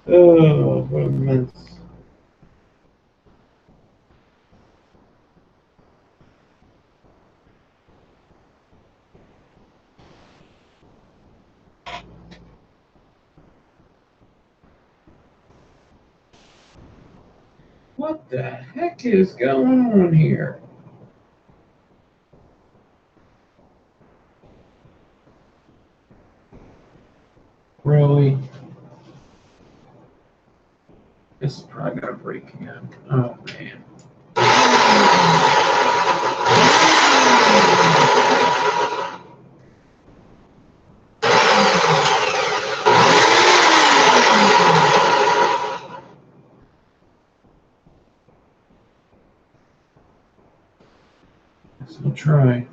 Oh, what a mess. What the heck is going on here? Really? This is probably gonna break again. Oh man. Guess we'll try.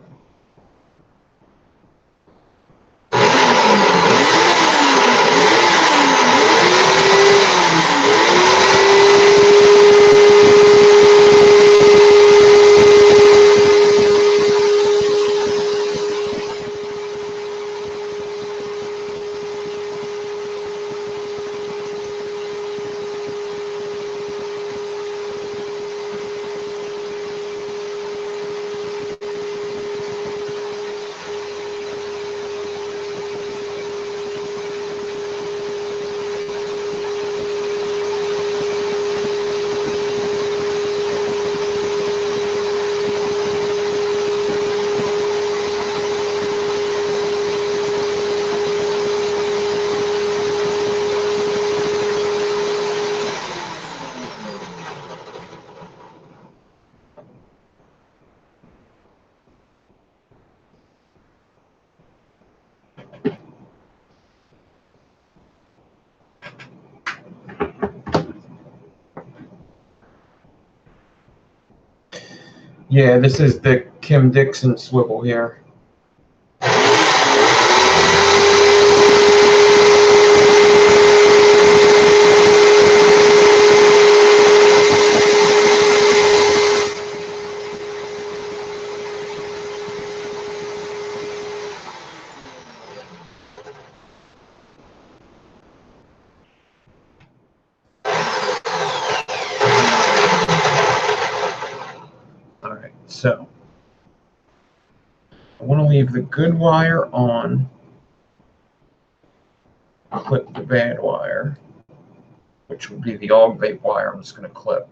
Yeah, this is the Kim Dixon swivel here. Alright, so I want to leave the good wire on, clip the bad wire, which would be the AUG vape wire I'm just going to clip.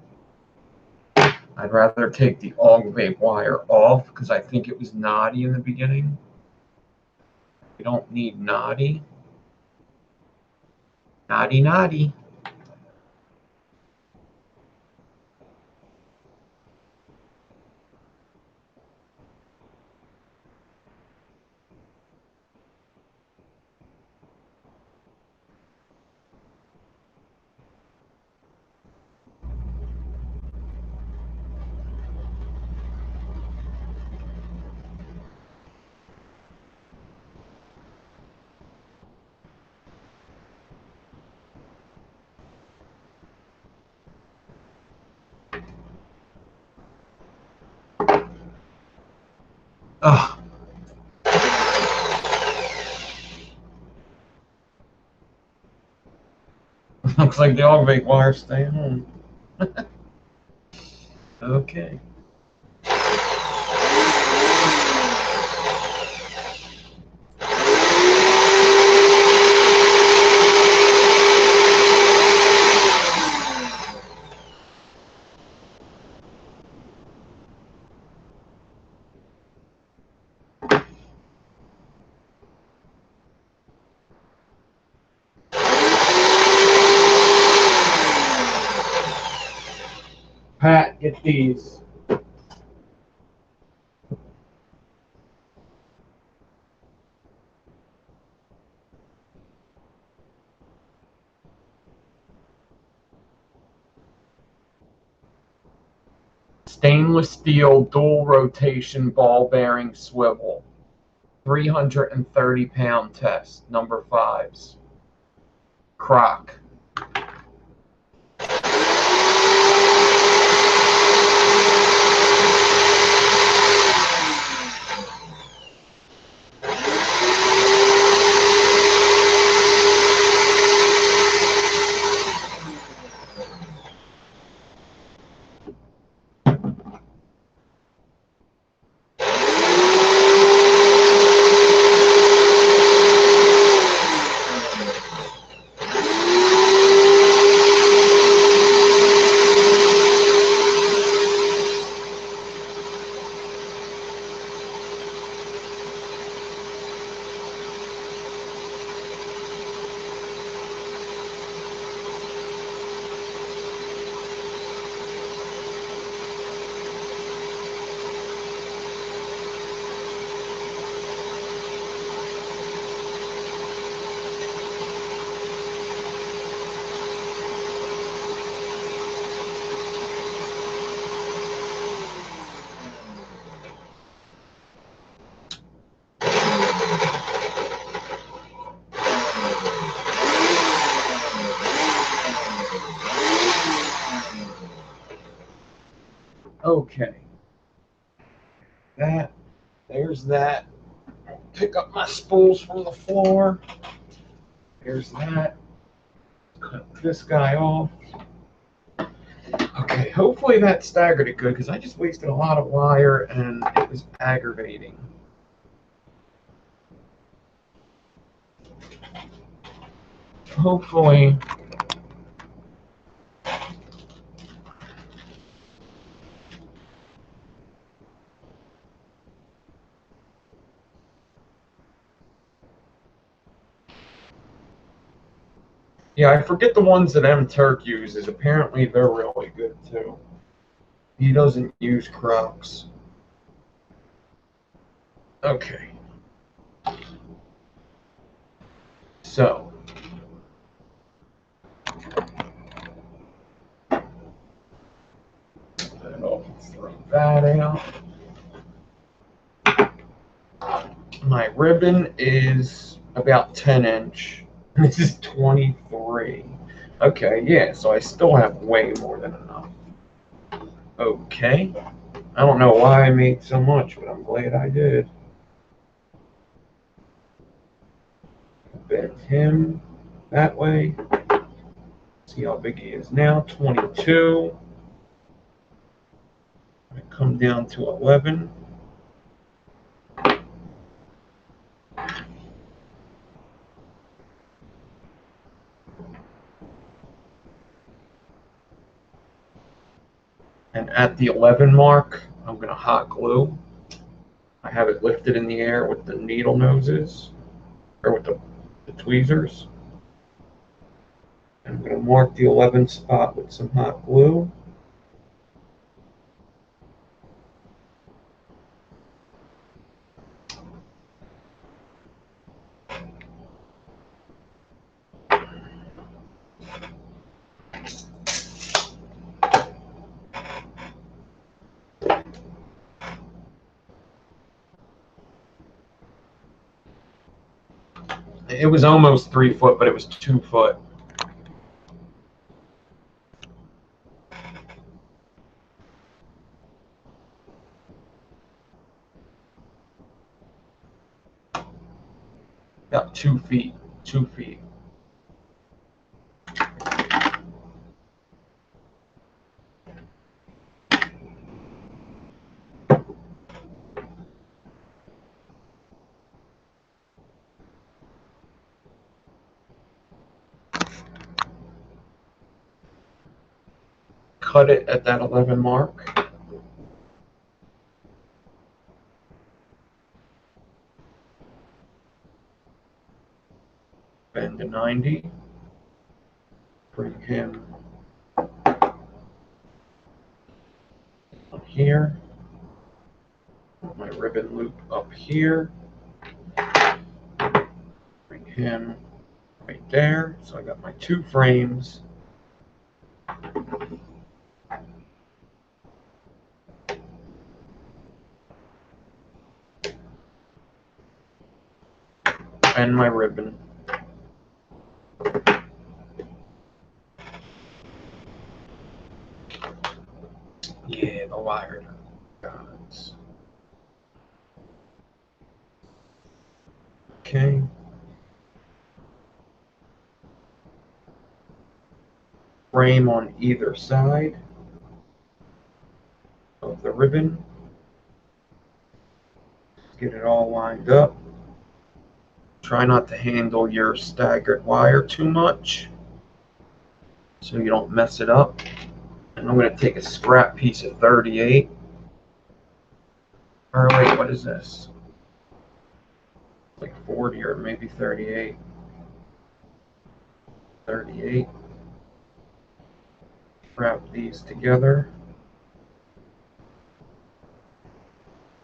I'd rather take the AUG vape wire off because I think it was knotty in the beginning. We don't need knotty. Naughty, naughty. Ugh. Looks like the AUG vape wire's staying home. Okay. Pat, get these. Stainless steel dual rotation ball bearing swivel. 330-pound test, number 5s. Croc. Okay. There's that. Pick up my spools from the floor. There's that. Cut this guy off. Okay, hopefully that staggered it good because I just wasted a lot of wire and it was aggravating. Hopefully. Yeah, I forget the ones that M. Turk uses. Apparently they're really good too. He doesn't use Crocs. Okay. So. I don't know if it's Throw that out. My ribbon is about 10-inch. This is 23. Okay, yeah, so I still have way more than enough. Okay. I don't know why I made so much, but I'm glad I did. Bend him that way. See how big he is now. 22. I come down to 11. And at the 11 mark, I'm going to hot glue. I have it lifted in the air with the needle noses, or with the tweezers. I'm going to mark the 11th spot with some hot glue. It was almost 3 foot, but it was 2 foot. About 2 feet. 2 feet. Cut it at that 11 mark. Bend to 90. Bring him on here. Put my ribbon loop up here. Bring him right there. So I got my 2 frames. And my ribbon. Yeah, the wire gods. Okay. Frame on either side of the ribbon. Get it all lined up. Try not to handle your staggered wire too much so you don't mess it up. And I'm going to take a scrap piece of 38. Or wait, what is this? Like 40 or maybe 38. 38. Wrap these together.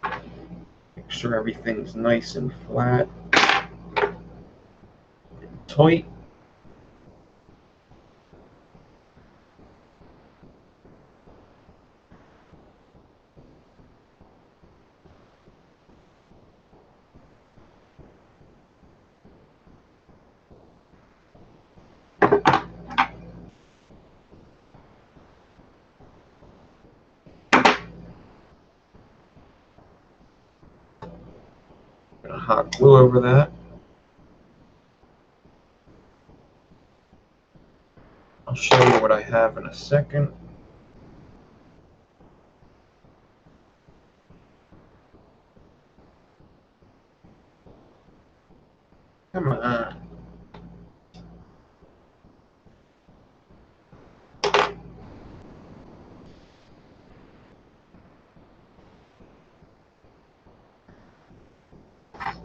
Make sure everything's nice and flat and tight. I'm going to hot glue over that. I'll show you what I have in a second. Come on.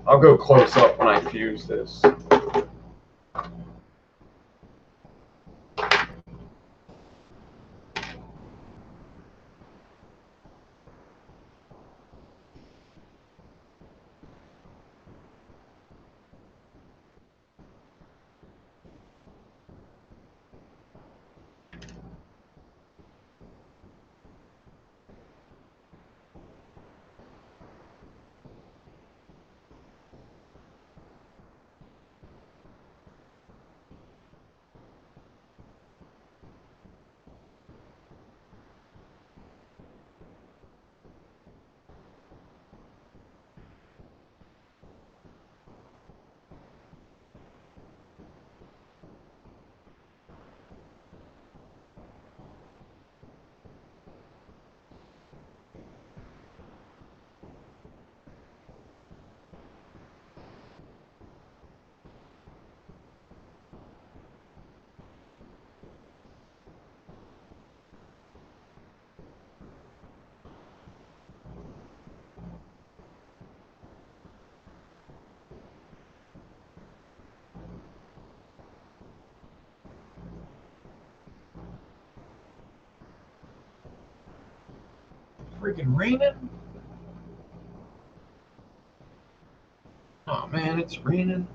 I'll go close up when I fuse this. freaking raining? Oh man, it's raining.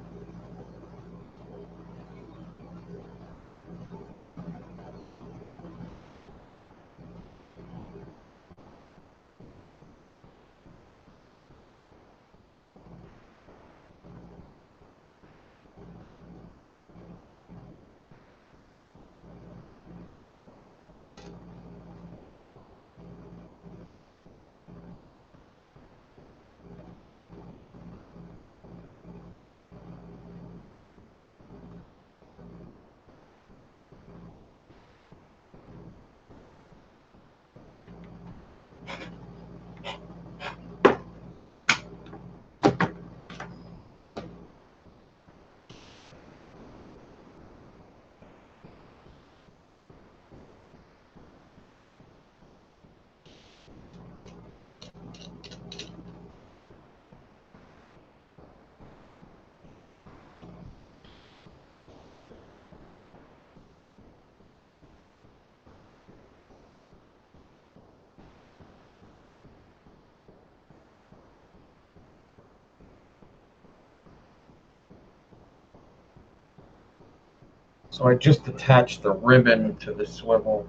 So I just attached the ribbon to the swivel.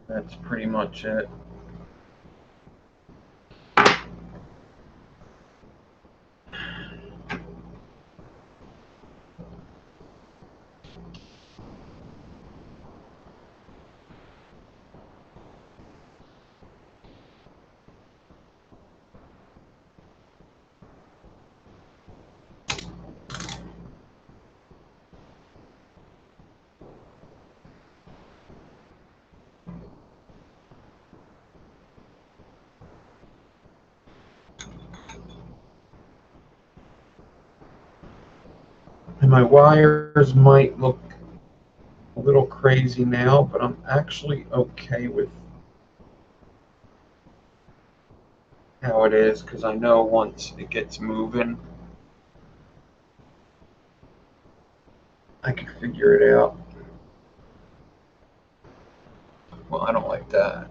That's pretty much it. And my wires might look a little crazy now, but I'm actually okay with how it is because I know once it gets moving, I can figure it out. Well, I don't like that.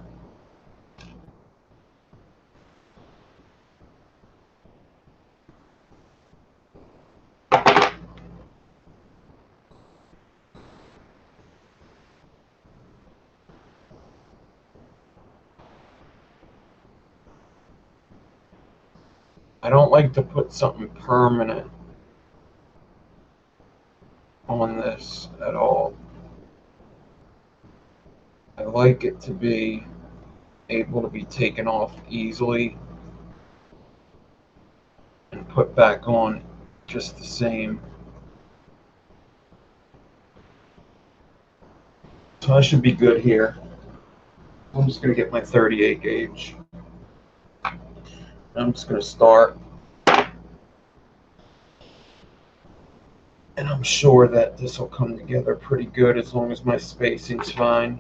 I don't like to put something permanent on this at all. I like it to be able to be taken off easily and put back on just the same. So I should be good here. I'm just going to get my 38 gauge. I'm just going to start. And I'm sure that this will come together pretty good as long as my spacing's fine.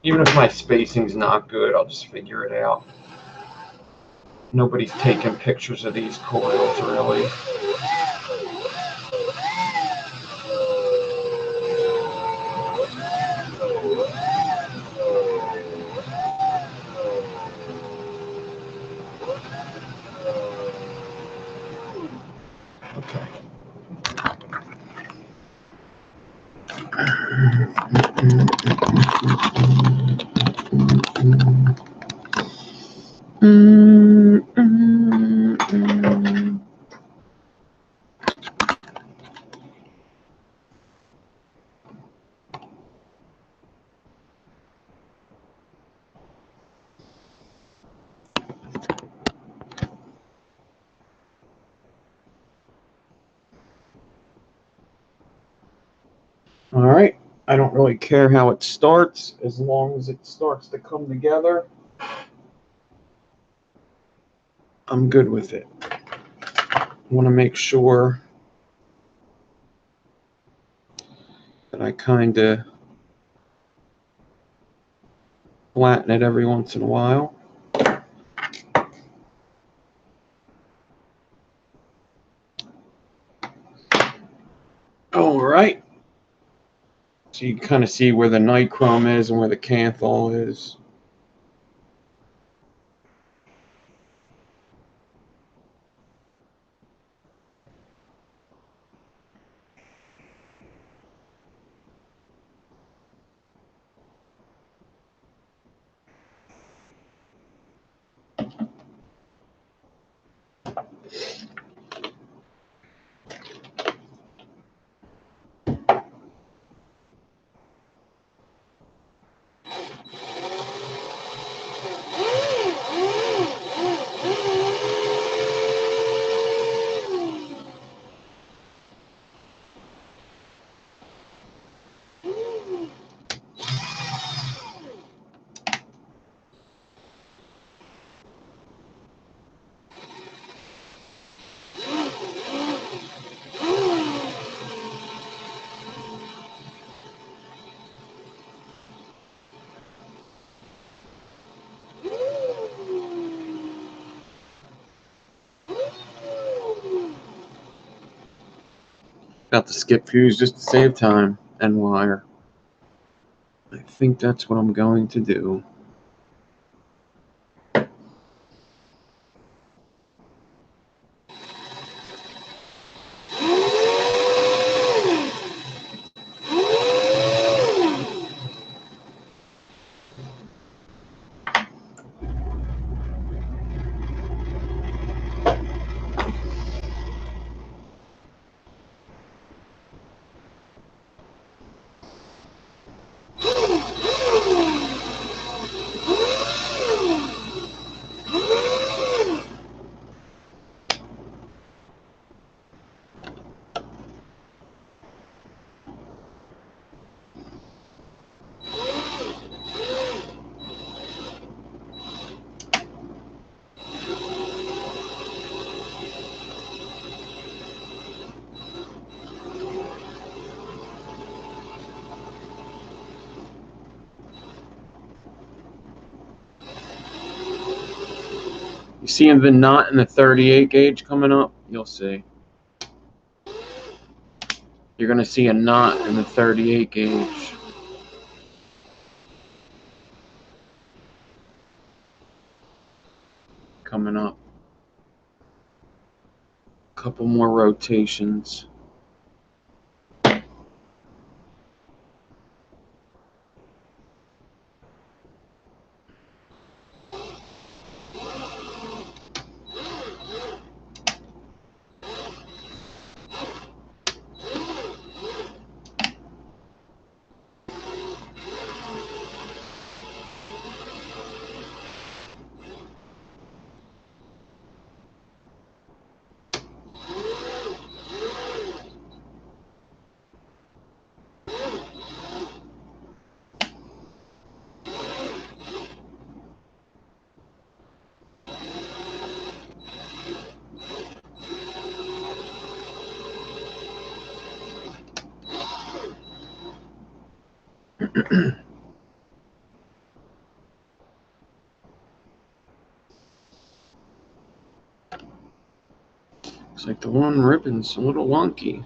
Even if my spacing's not good, I'll just figure it out. Nobody's taking pictures of these coils, really. Okay. All right. I don't really care how it starts as long as it starts to come together. I'm good with it. I want to make sure that I kind of flatten it every once in a while. All right. So you kind of see where the nichrome is and where the canthal is. Got the skip fuse just to save time and wire. I think that's what I'm going to do. You see the knot in the 38 gauge coming up? You'll see. You're going to see a knot in the 38 gauge. Coming up. A couple more rotations. Looks like the one ribbon's a little wonky.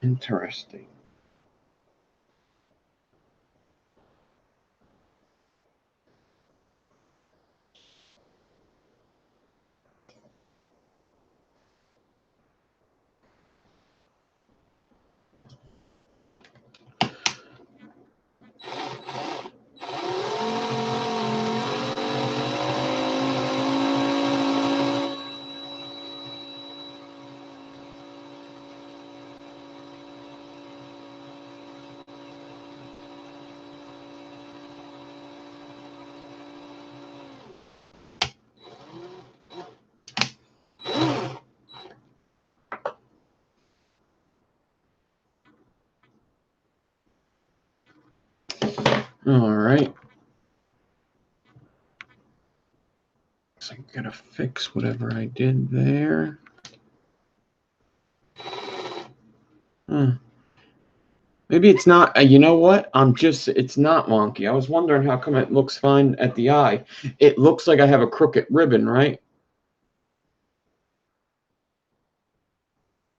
Interesting. All right. So I gotta fix whatever I did there. Maybe it's not, you know what? It's not wonky. I was wondering how come it looks fine at the eye. It looks like I have a crooked ribbon, right?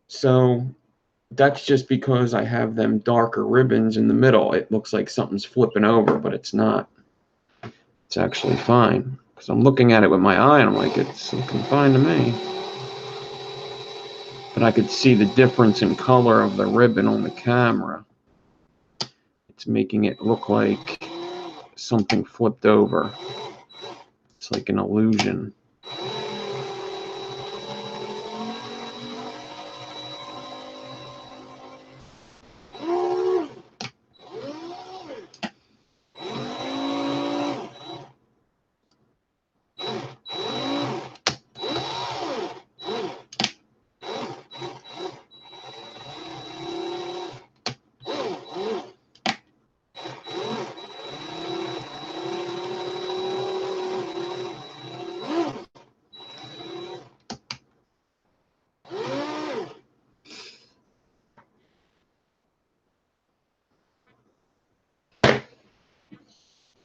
So that's just because I have them darker ribbons in the middle. It looks like something's flipping over, but it's not. It's actually fine. Because I'm looking at it with my eye and I'm like, it's looking fine to me. But I could see the difference in color of the ribbon on the camera. It's making it look like something flipped over. It's like an illusion.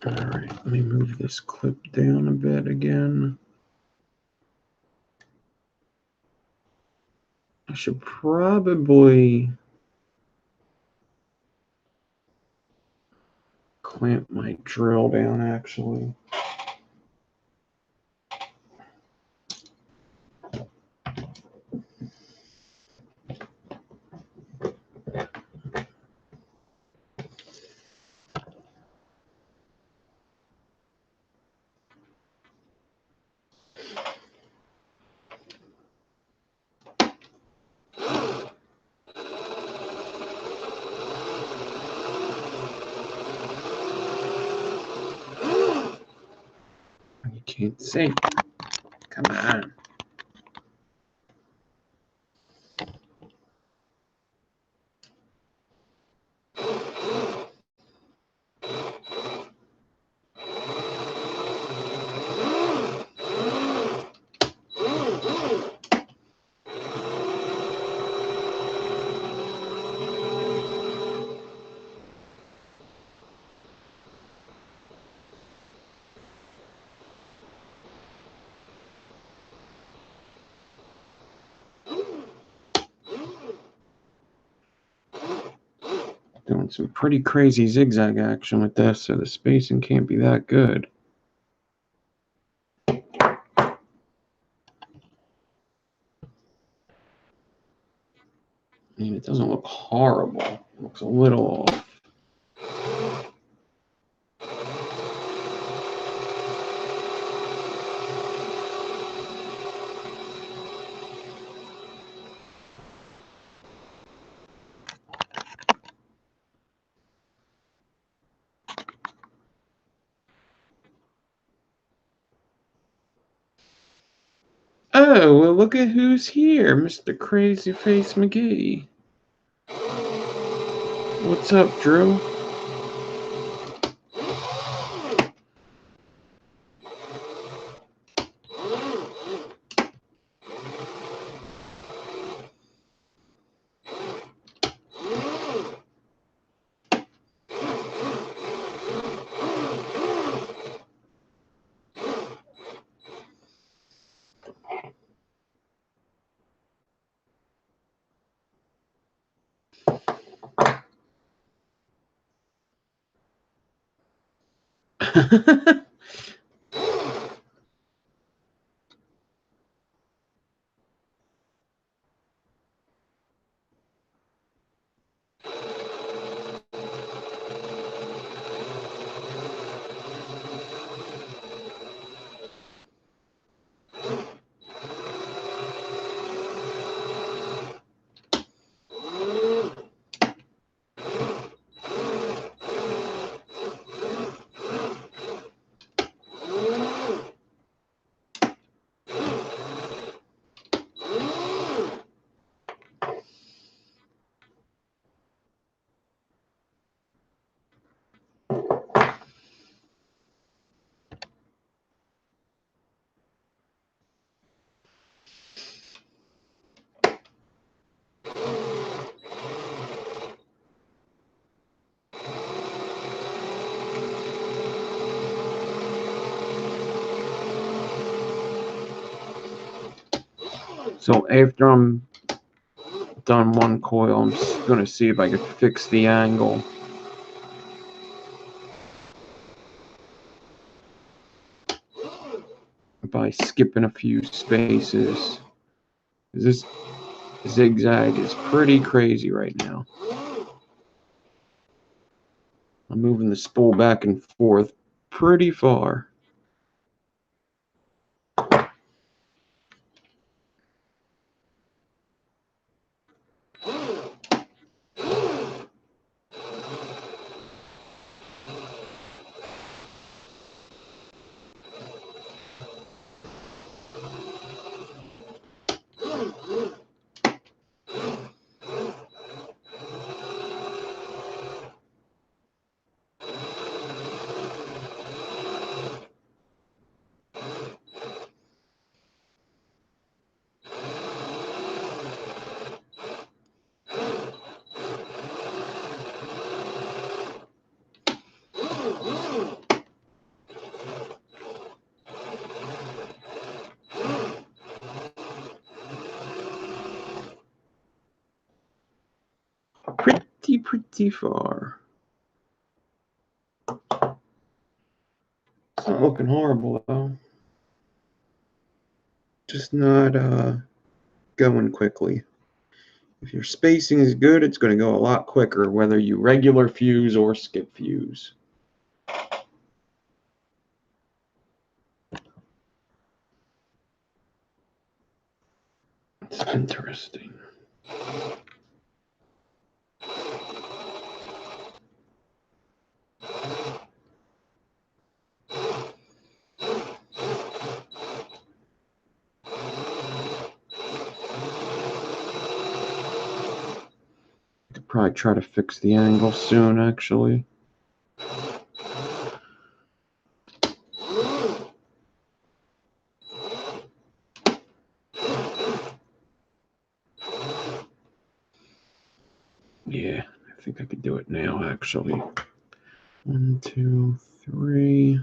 All right, let me move this clip down a bit again. I should probably clamp my drill down, actually. You can't see. Come on. Doing some pretty crazy zigzag action with this, so the spacing can't be that good. I mean, it doesn't look horrible. It looks a little off. Oh, well, look at who's here, Mr. Crazy Face McGee. What's up, Drew? So after I'm done one coil, I'm just going to see if I can fix the angle. By skipping a few spaces. This zigzag is pretty crazy right now. I'm moving the spool back and forth pretty far. Pretty far. It's not looking horrible though. Just not going quickly. If your spacing is good, it's going to go a lot quicker, whether you regular fuse or skip fuse. It's interesting. Could probably try to fix the angle soon, actually. Yeah, I think I could do it now, actually. 1, 2, 3.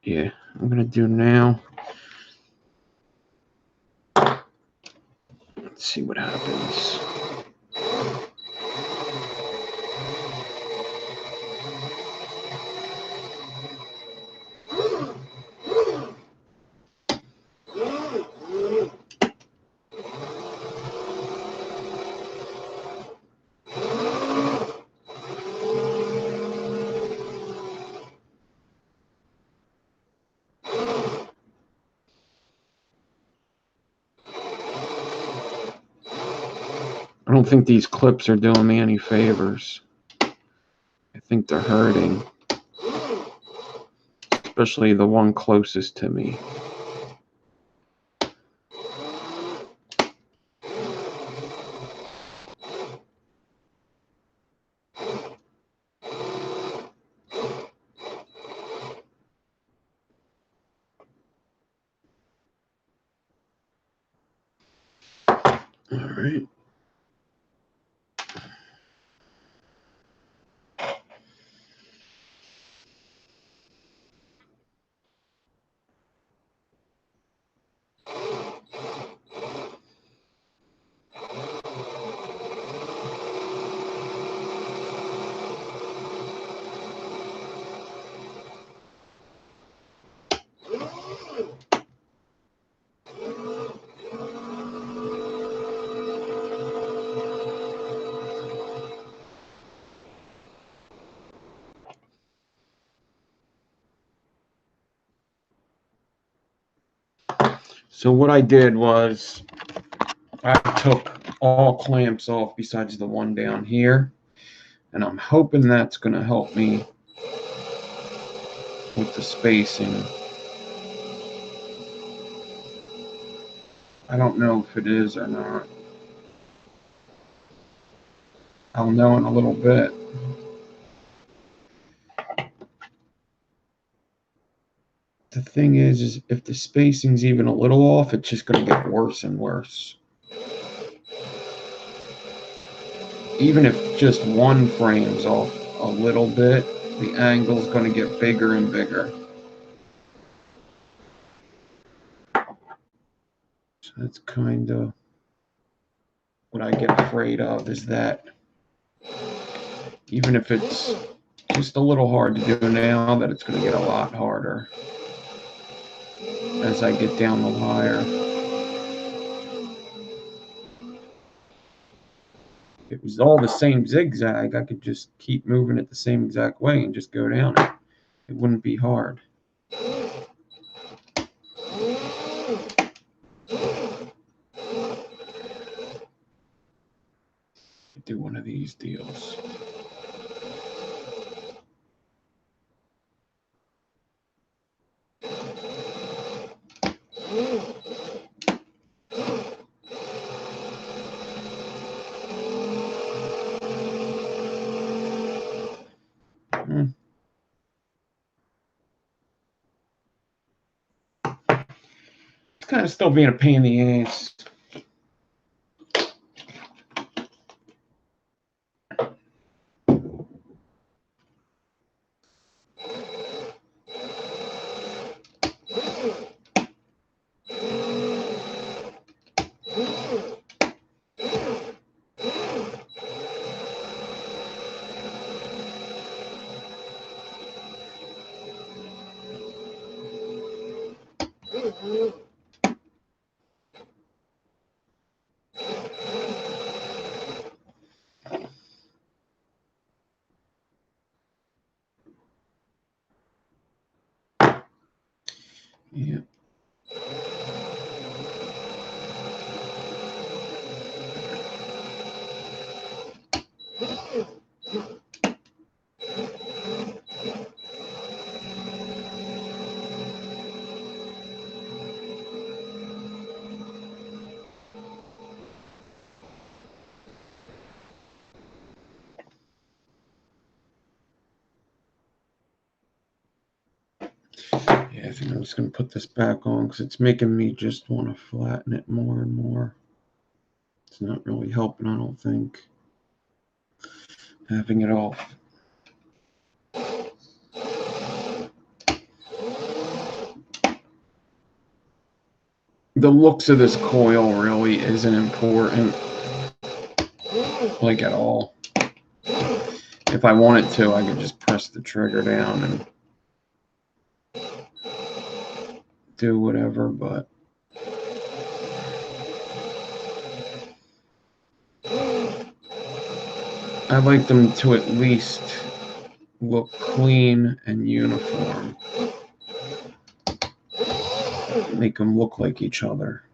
Yeah, I'm gonna do now. Let's see what happens. I don't think these clips are doing me any favors. I think they're hurting. Especially the one closest to me. All right. So what I did was I took all clamps off besides the one down here, and I'm hoping that's going to help me with the spacing. I don't know if it is or not. I'll know in a little bit. The thing is if the spacing's even a little off, it's just going to get worse and worse. Even if just one frame's off a little bit, the angle's going to get bigger and bigger. So that's kind of what I get afraid of, is that even if it's just a little hard to do now, that it's going to get a lot harder as I get down the wire. If it was all the same zigzag, I could just keep moving it the same exact way and just go down it. It wouldn't be hard. Do one of these deals. It's kind of still being a pain in the ass. Yeah. Yeah, I think I'm just going to put this back on because it's making me just want to flatten it more and more. It's not really helping, I don't think, having it off. The looks of this coil really isn't important, like at all. If I wanted to, I could just press the trigger down and do whatever, but I like them to at least look clean and uniform. Make them look like each other.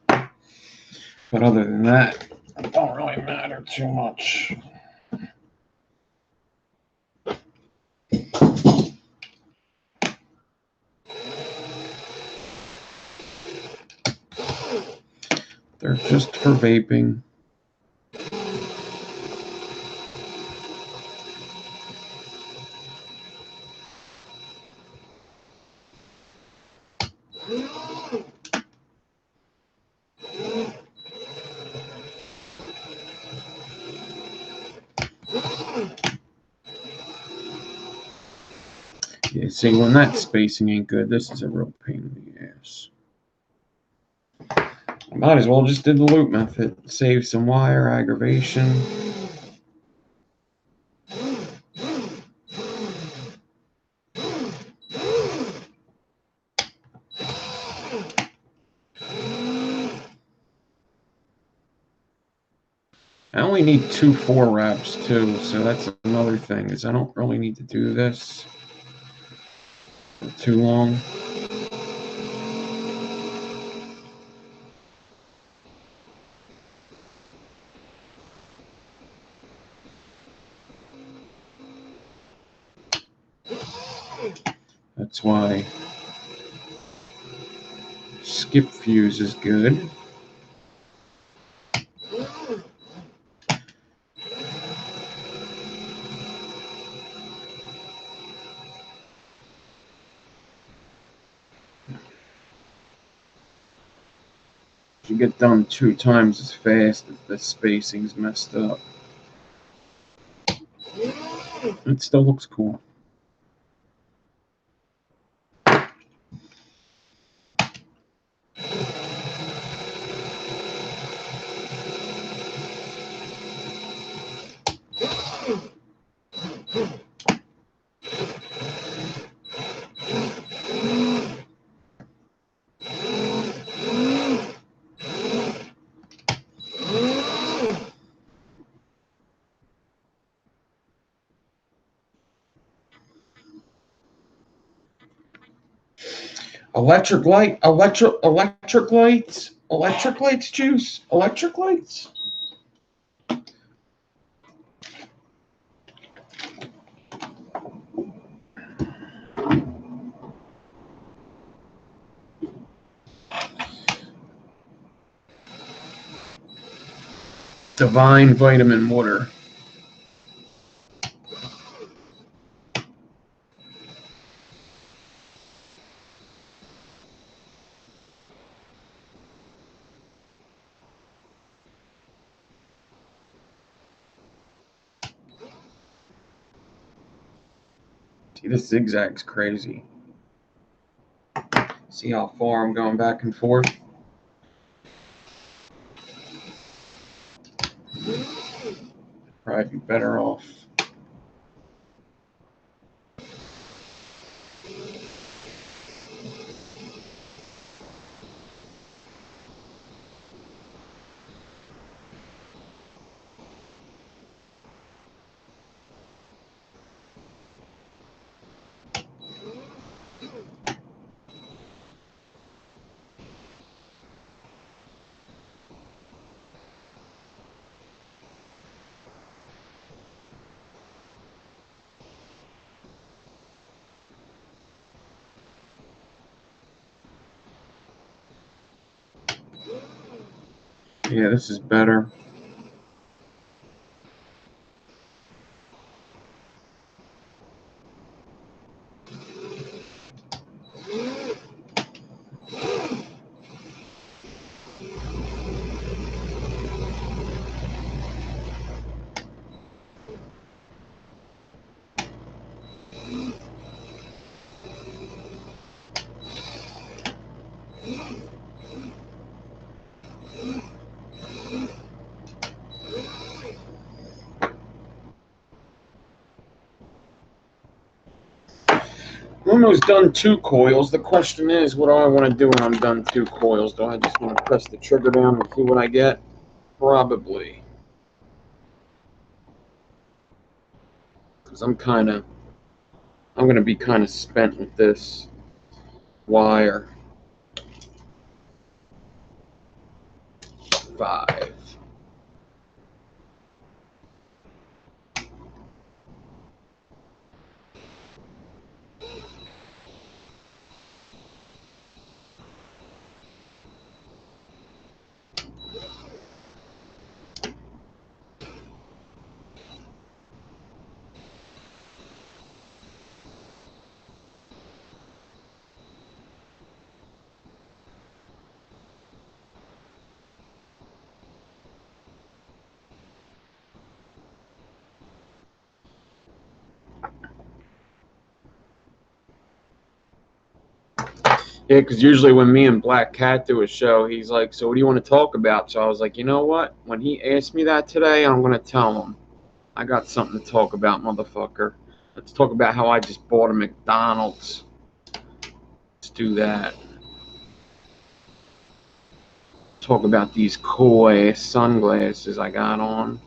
But other than that, it don't really matter too much. They're just for vaping. Yeah, see, when that spacing ain't good, this is a real pain in the ass. I might as well just do the loop method. Save some wire, aggravation. I only need 2 4 reps too, so that's another thing, is I don't really need to do this for too long. That's why skip fuse is good. You get done 2 times as fast if the spacing's messed up. It still looks cool. Electric light, electric lights juice, electric lights. Divine vitamin water. See, this zigzag's crazy. See how far I'm going back and forth? Probably be better off. Yeah, this is better. I'm almost done 2 coils. The question is, what do I want to do when I'm done 2 coils? Do I just want to press the trigger down and see what I get? Probably. Because I'm going to be kind of spent with this wire. 5. Yeah, because usually when me and Black Cat do a show, he's like, so what do you want to talk about? So I was like, you know what? When he asked me that today, I'm going to tell him. I got something to talk about, motherfucker. Let's talk about how I just bought a McDonald's. Let's do that. Talk about these cool-ass sunglasses I got on.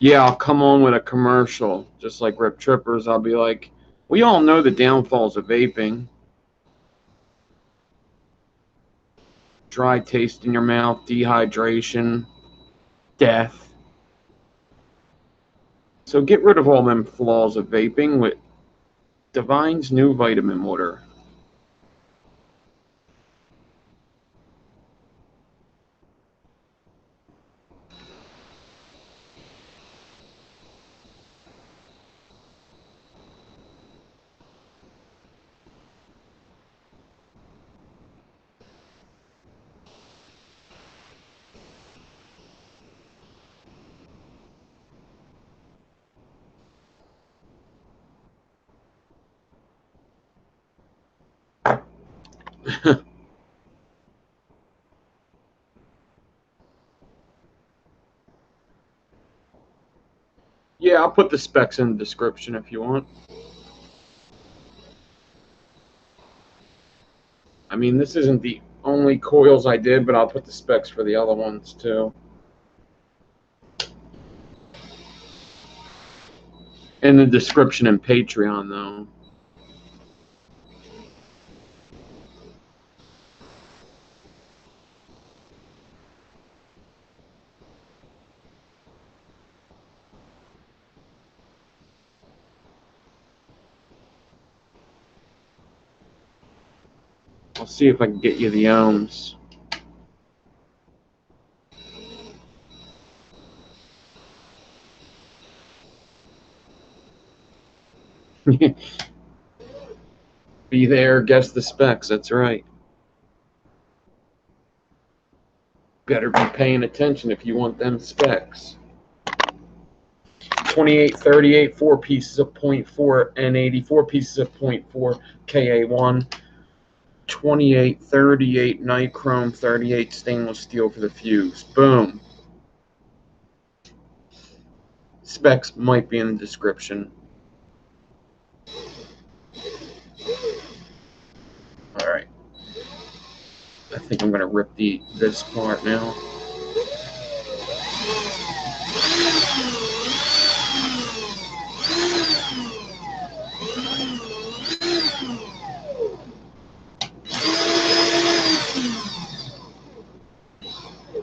Yeah, I'll come on with a commercial, just like Rip Trippers. I'll be like, we all know the downfalls of vaping. Dry taste in your mouth, dehydration, death. So get rid of all them flaws of vaping with Divine's new vitamin water. Yeah, I'll put the specs in the description if you want. I mean, this isn't the only coils I did, but I'll put the specs for the other ones too. In the description and Patreon, though. I'll see if I can get you the ohms. Be there, guess the specs, that's right. Better be paying attention if you want them specs. 2838, 4 pieces of 0.4 N80, 4 pieces of 0.4 Ka1, 2838 nichrome, 38 stainless steel for the fuse. Boom. Specs might be in the description. Alright. I think I'm going to rip this part now.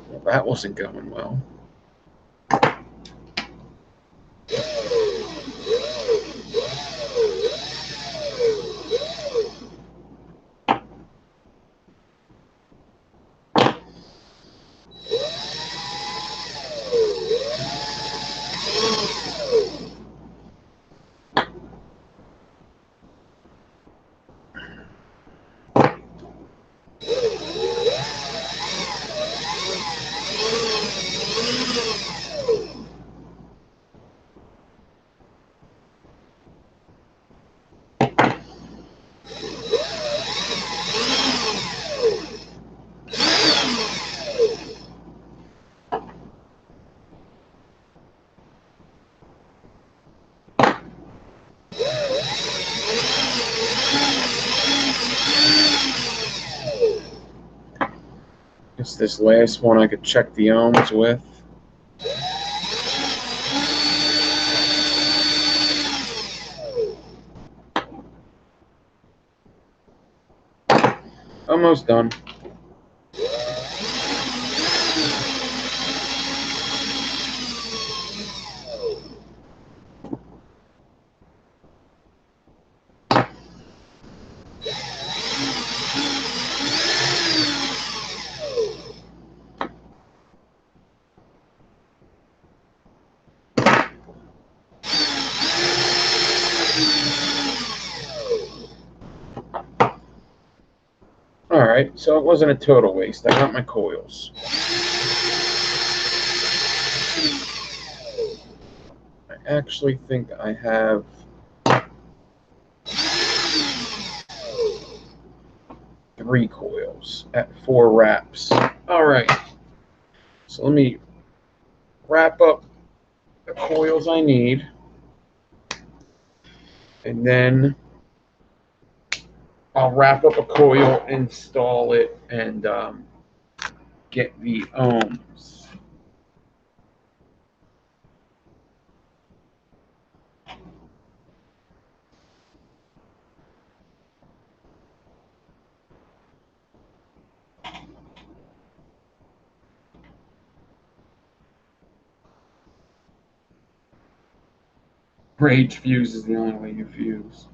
Well, that wasn't going well. Guess this last one I could check the ohms with. Almost done. Alright, so it wasn't a total waste. I got my coils. I actually think I have three coils at 4 wraps. Alright, so let me wrap up the coils I need, and then I'll wrap up a coil, install it, and get the ohms. Rage fuse is the only way you fuse.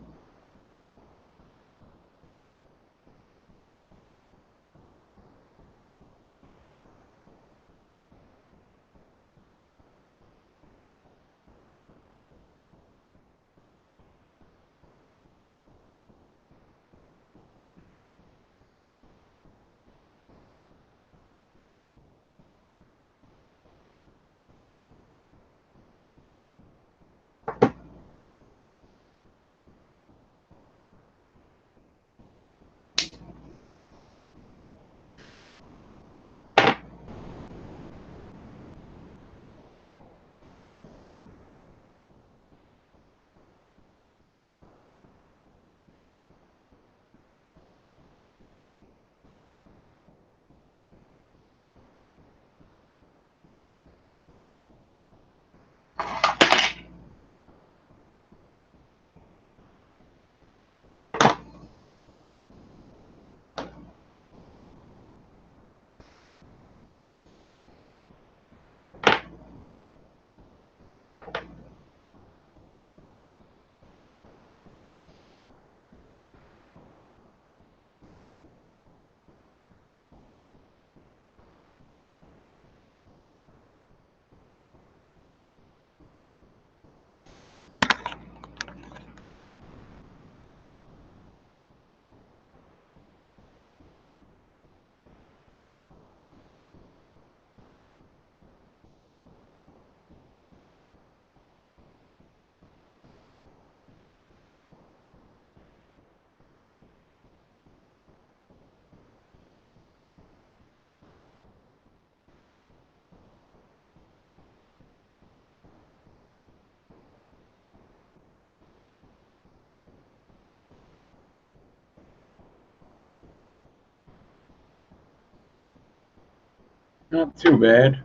Not too bad.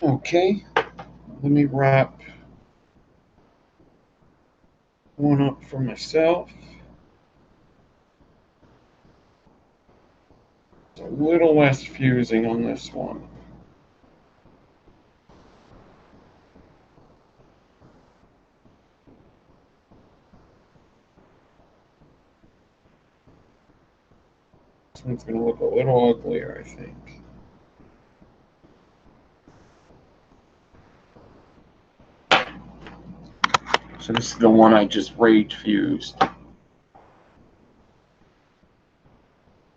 Okay, let me wrap one up for myself. It's a little less fusing on this one. This one's going to look a little uglier, I think. So this is the one I just rage fused.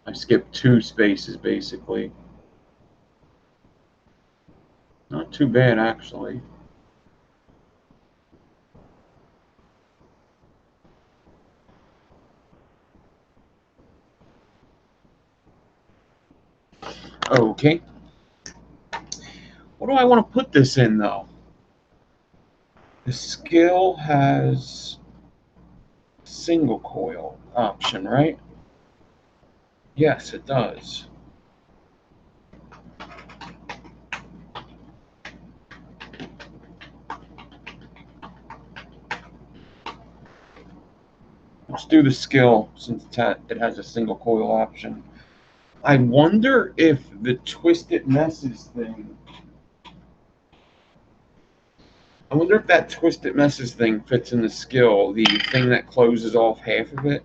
I skipped 2 spaces, basically. Not too bad, actually. Okay. What do I want to put this in, though? The skill has single coil option, right? Yes, it does. Let's do the skill since it has a single coil option. I wonder if the twisted messes thing. I wonder if that twisted messes thing fits in the skill, the thing that closes off half of it.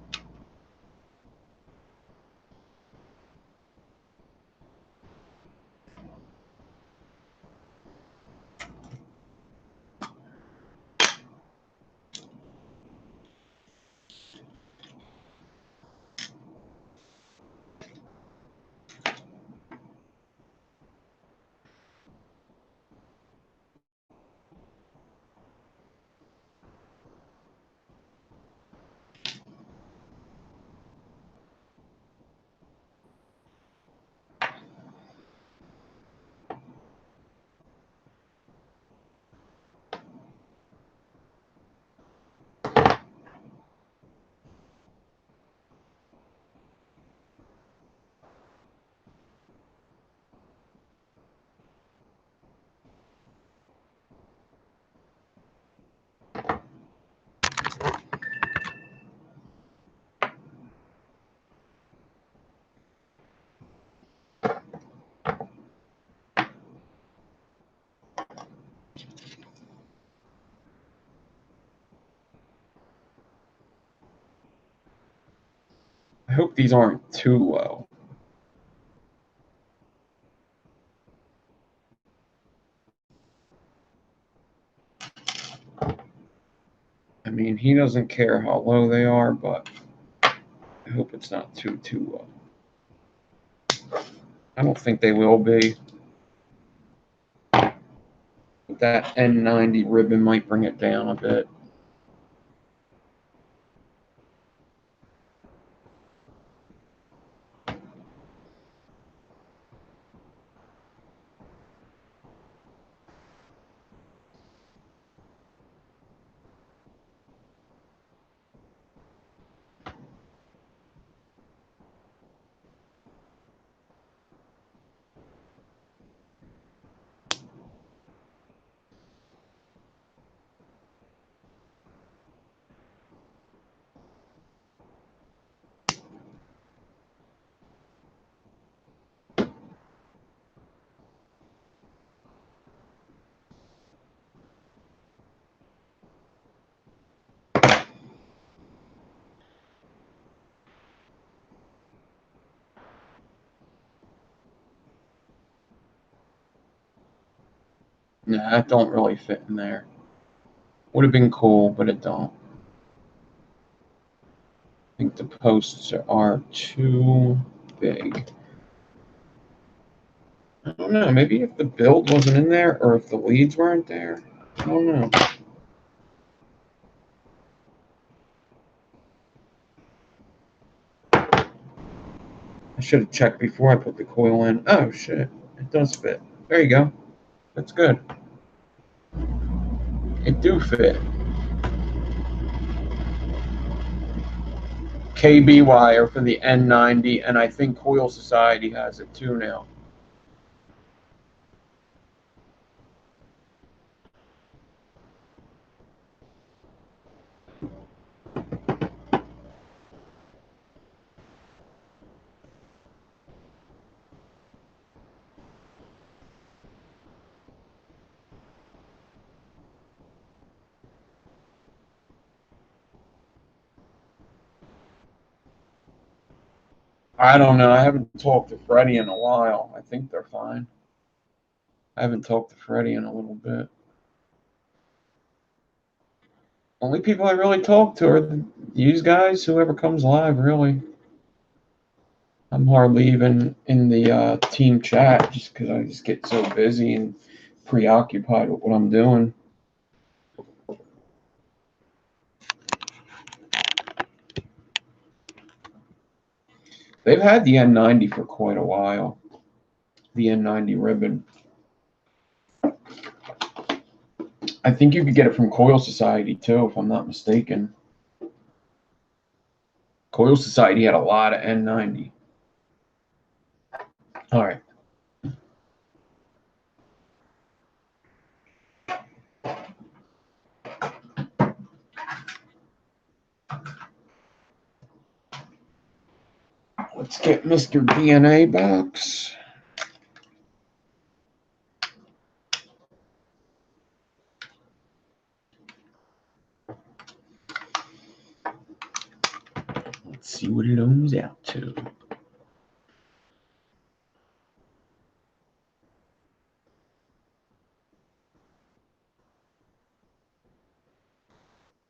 I hope these aren't too low. I mean, he doesn't care how low they are, but I hope it's not too low. I don't think they will be. But that N90 ribbon might bring it down a bit. Nah, that don't really fit in there. Would have been cool, but it don't. I think the posts are too big. I don't know. Maybe if the build wasn't in there, or if the leads weren't there. I don't know. I should have checked before I put the coil in. Oh shit, it does fit. There you go. That's good. It do fit. KB wire for the N90, and I think Coil Society has it too now. I don't know. I haven't talked to Freddie in a while. I think they're fine. I haven't talked to Freddie in a little bit. Only people I really talk to are these guys, whoever comes live, really. I'm hardly even in the team chat just because I just get so busy and preoccupied with what I'm doing. They've had the N90 for quite a while. The N90 ribbon. I think you could get it from Coil Society too, if I'm not mistaken. Coil Society had a lot of N90. All right. Let's get Mr. DNA box. Let's see what it owns out to.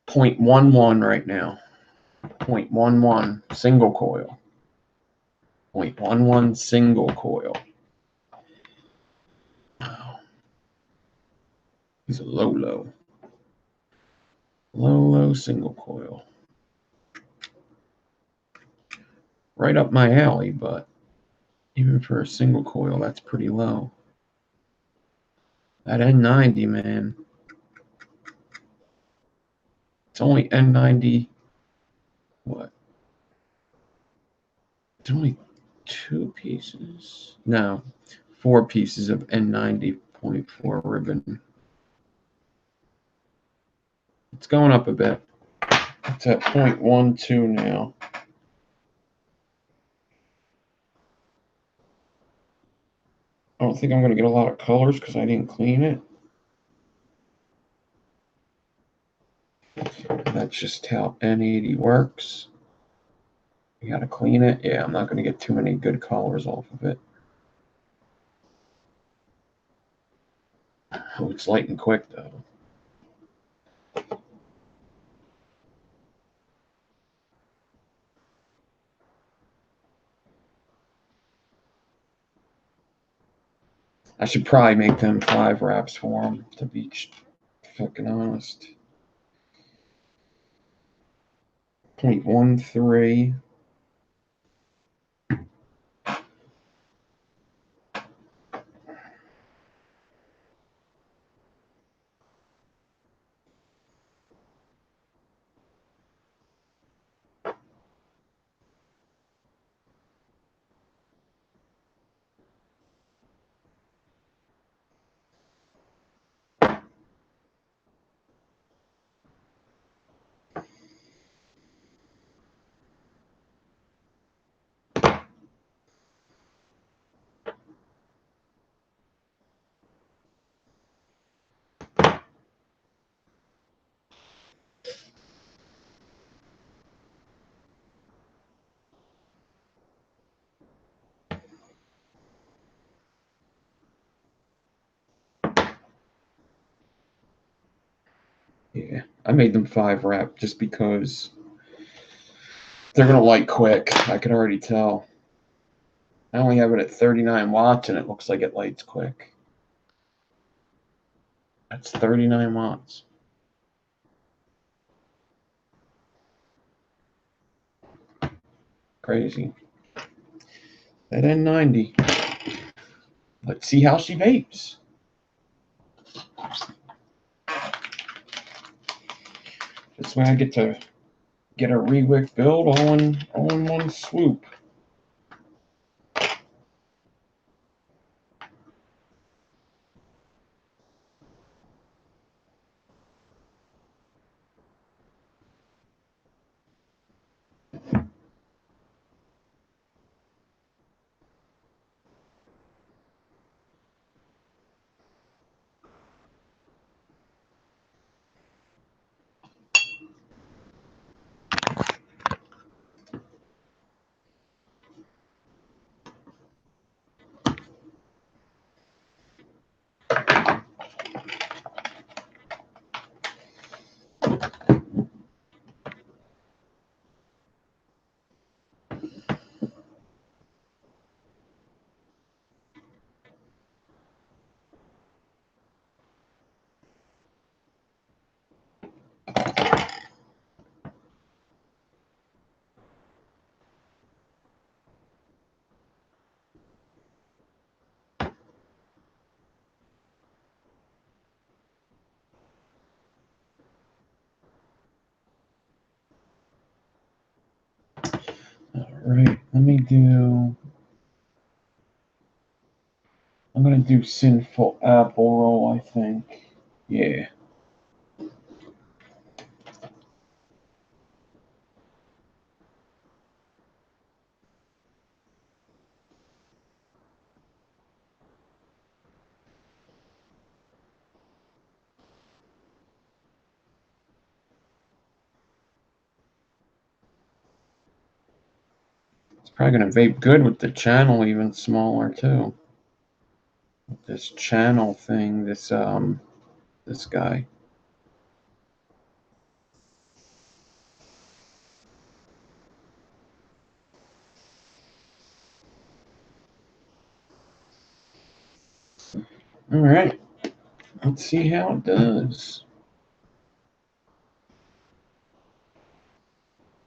.11 right now. 0.11 single coil. 0.11 single coil. Wow. He's a low. Low single coil. Right up my alley, but even for a single coil, that's pretty low. That N90, man. It's only N90. What? It's only 2 pieces. No, 4 pieces of N90.4 ribbon. It's going up a bit. It's at 0.12 now. I don't think I'm going to get a lot of colors because I didn't clean it. That's just how N80 works. You got to clean it. Yeah, I'm not going to get too many good colors off of it. Oh, it's light and quick, though. I should probably make them 5 wraps for them, to be fucking honest. 0.13. Yeah, I made them 5 wrap just because they're going to light quick. I can already tell. I only have it at 39 watts and it looks like it lights quick. That's 39 watts. Crazy. That N90. Let's see how she vapes. This way I get to get a rewick build all in one swoop. All right, let me do. I'm gonna do Sinful Apple Roll, I think. Yeah. It's probably gonna vape good with the channel even smaller too. This channel thing, this guy. All right, let's see how it does.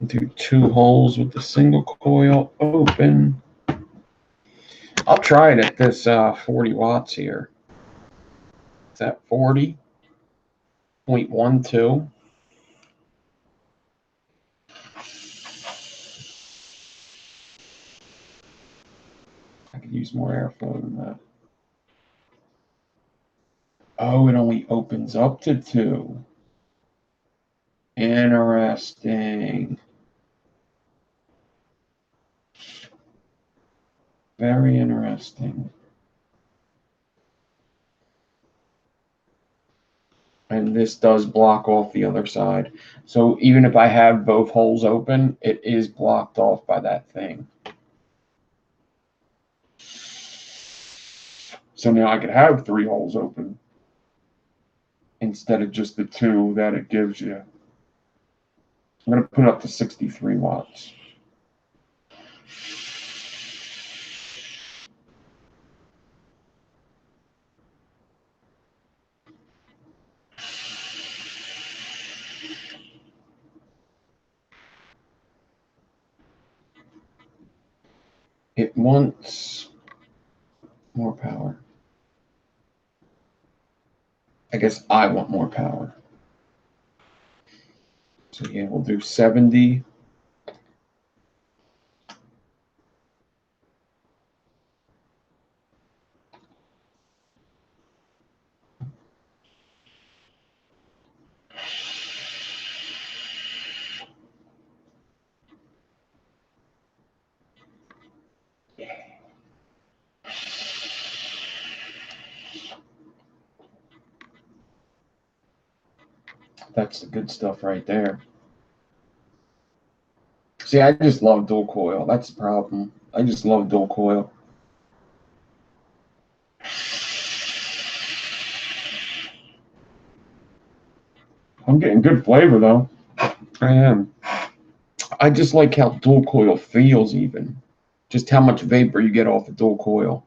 Do 2 holes with the single coil open. I'll try it at this 40 watts here. Is that 40.12? I could use more airflow than that. Oh, it only opens up to 2. Interesting. Very interesting. And this does block off the other side. So even if I have both holes open, it is blocked off by that thing. So now I could have 3 holes open instead of just the 2 that it gives you. I'm going to put it up to 63 watts. It wants more power. I guess I want more power. So yeah, we'll do 70. That's the good stuff right there. See, I just love dual coil. That's the problem. I just love dual coil. I'm getting good flavor though. I am. I just like how dual coil feels even. Just how much vapor you get off the dual coil.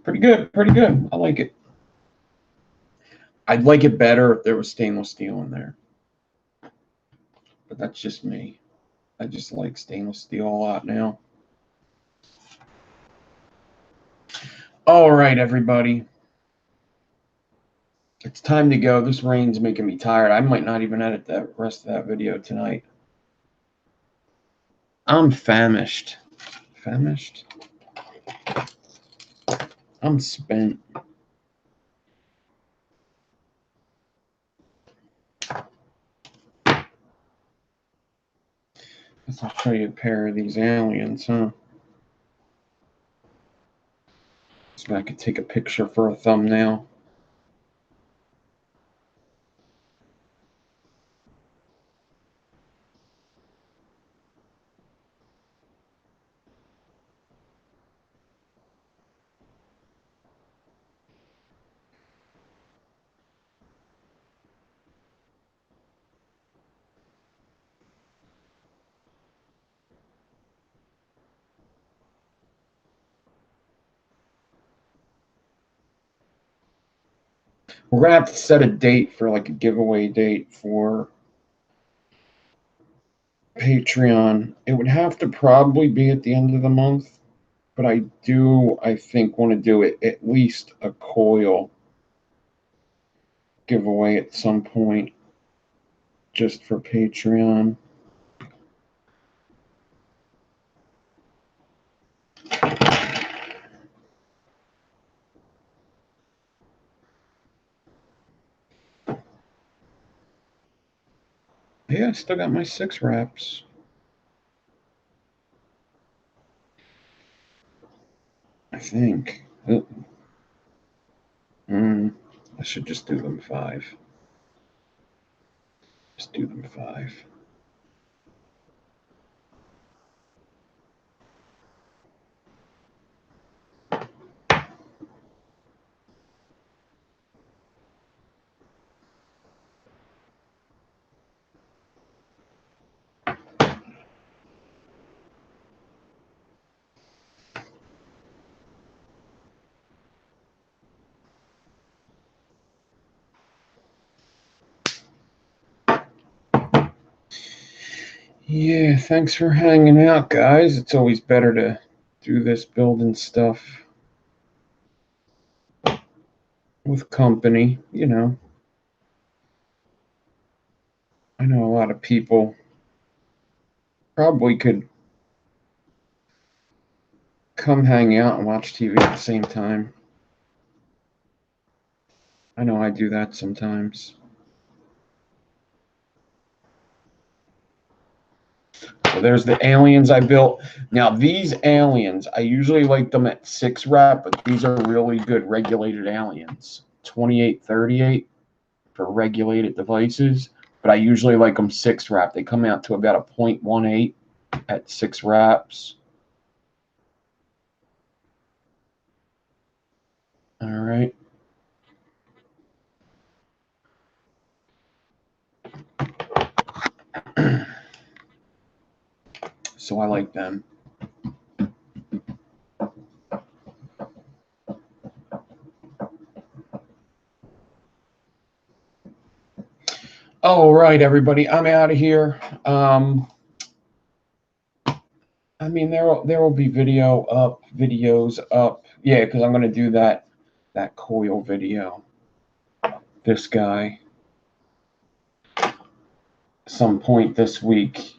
Pretty good, pretty good. I like it. I'd like it better if there was stainless steel in there. But that's just me. I just like stainless steel a lot now. All right, everybody. It's time to go. This rain's making me tired. I might not even edit the rest of that video tonight. I'm famished. Famished? I'm spent. Guess I'll show you a pair of these aliens, huh? So I could take a picture for a thumbnail. We're gonna have to set a date for like a giveaway date for Patreon. It would have to probably be at the end of the month, but I think, want to do it at least a coil giveaway at some point just for Patreon. Yeah, I still got my 6 wraps. I think. I should just do them 5. Just do them 5. Yeah, thanks for hanging out, guys. It's always better to do this building stuff with company, you know. I know a lot of people probably could come hang out and watch TV at the same time. I know I do that sometimes. So there's the aliens I built. Now these aliens, I usually like them at 6 rep, but these are really good regulated aliens. 2838 for regulated devices, but I usually like them 6 rep. They come out to about a 0.18 at 6 reps. All right. So I like them. All right, everybody, I'm out of here. I mean, there will be videos up. Yeah, because I'm going to do that coil video. This guy. Some point this week.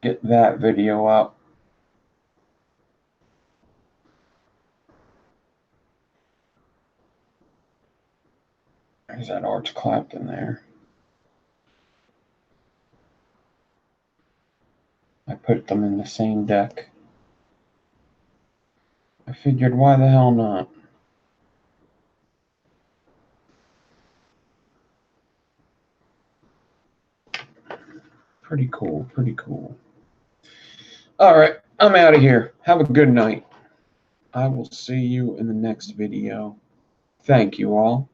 Get that video up. There's that arch Clapton there. I put them in the same deck. I figured, why the hell not? Pretty cool, pretty cool. All right, I'm out of here. Have a good night. I will see you in the next video. Thank you all.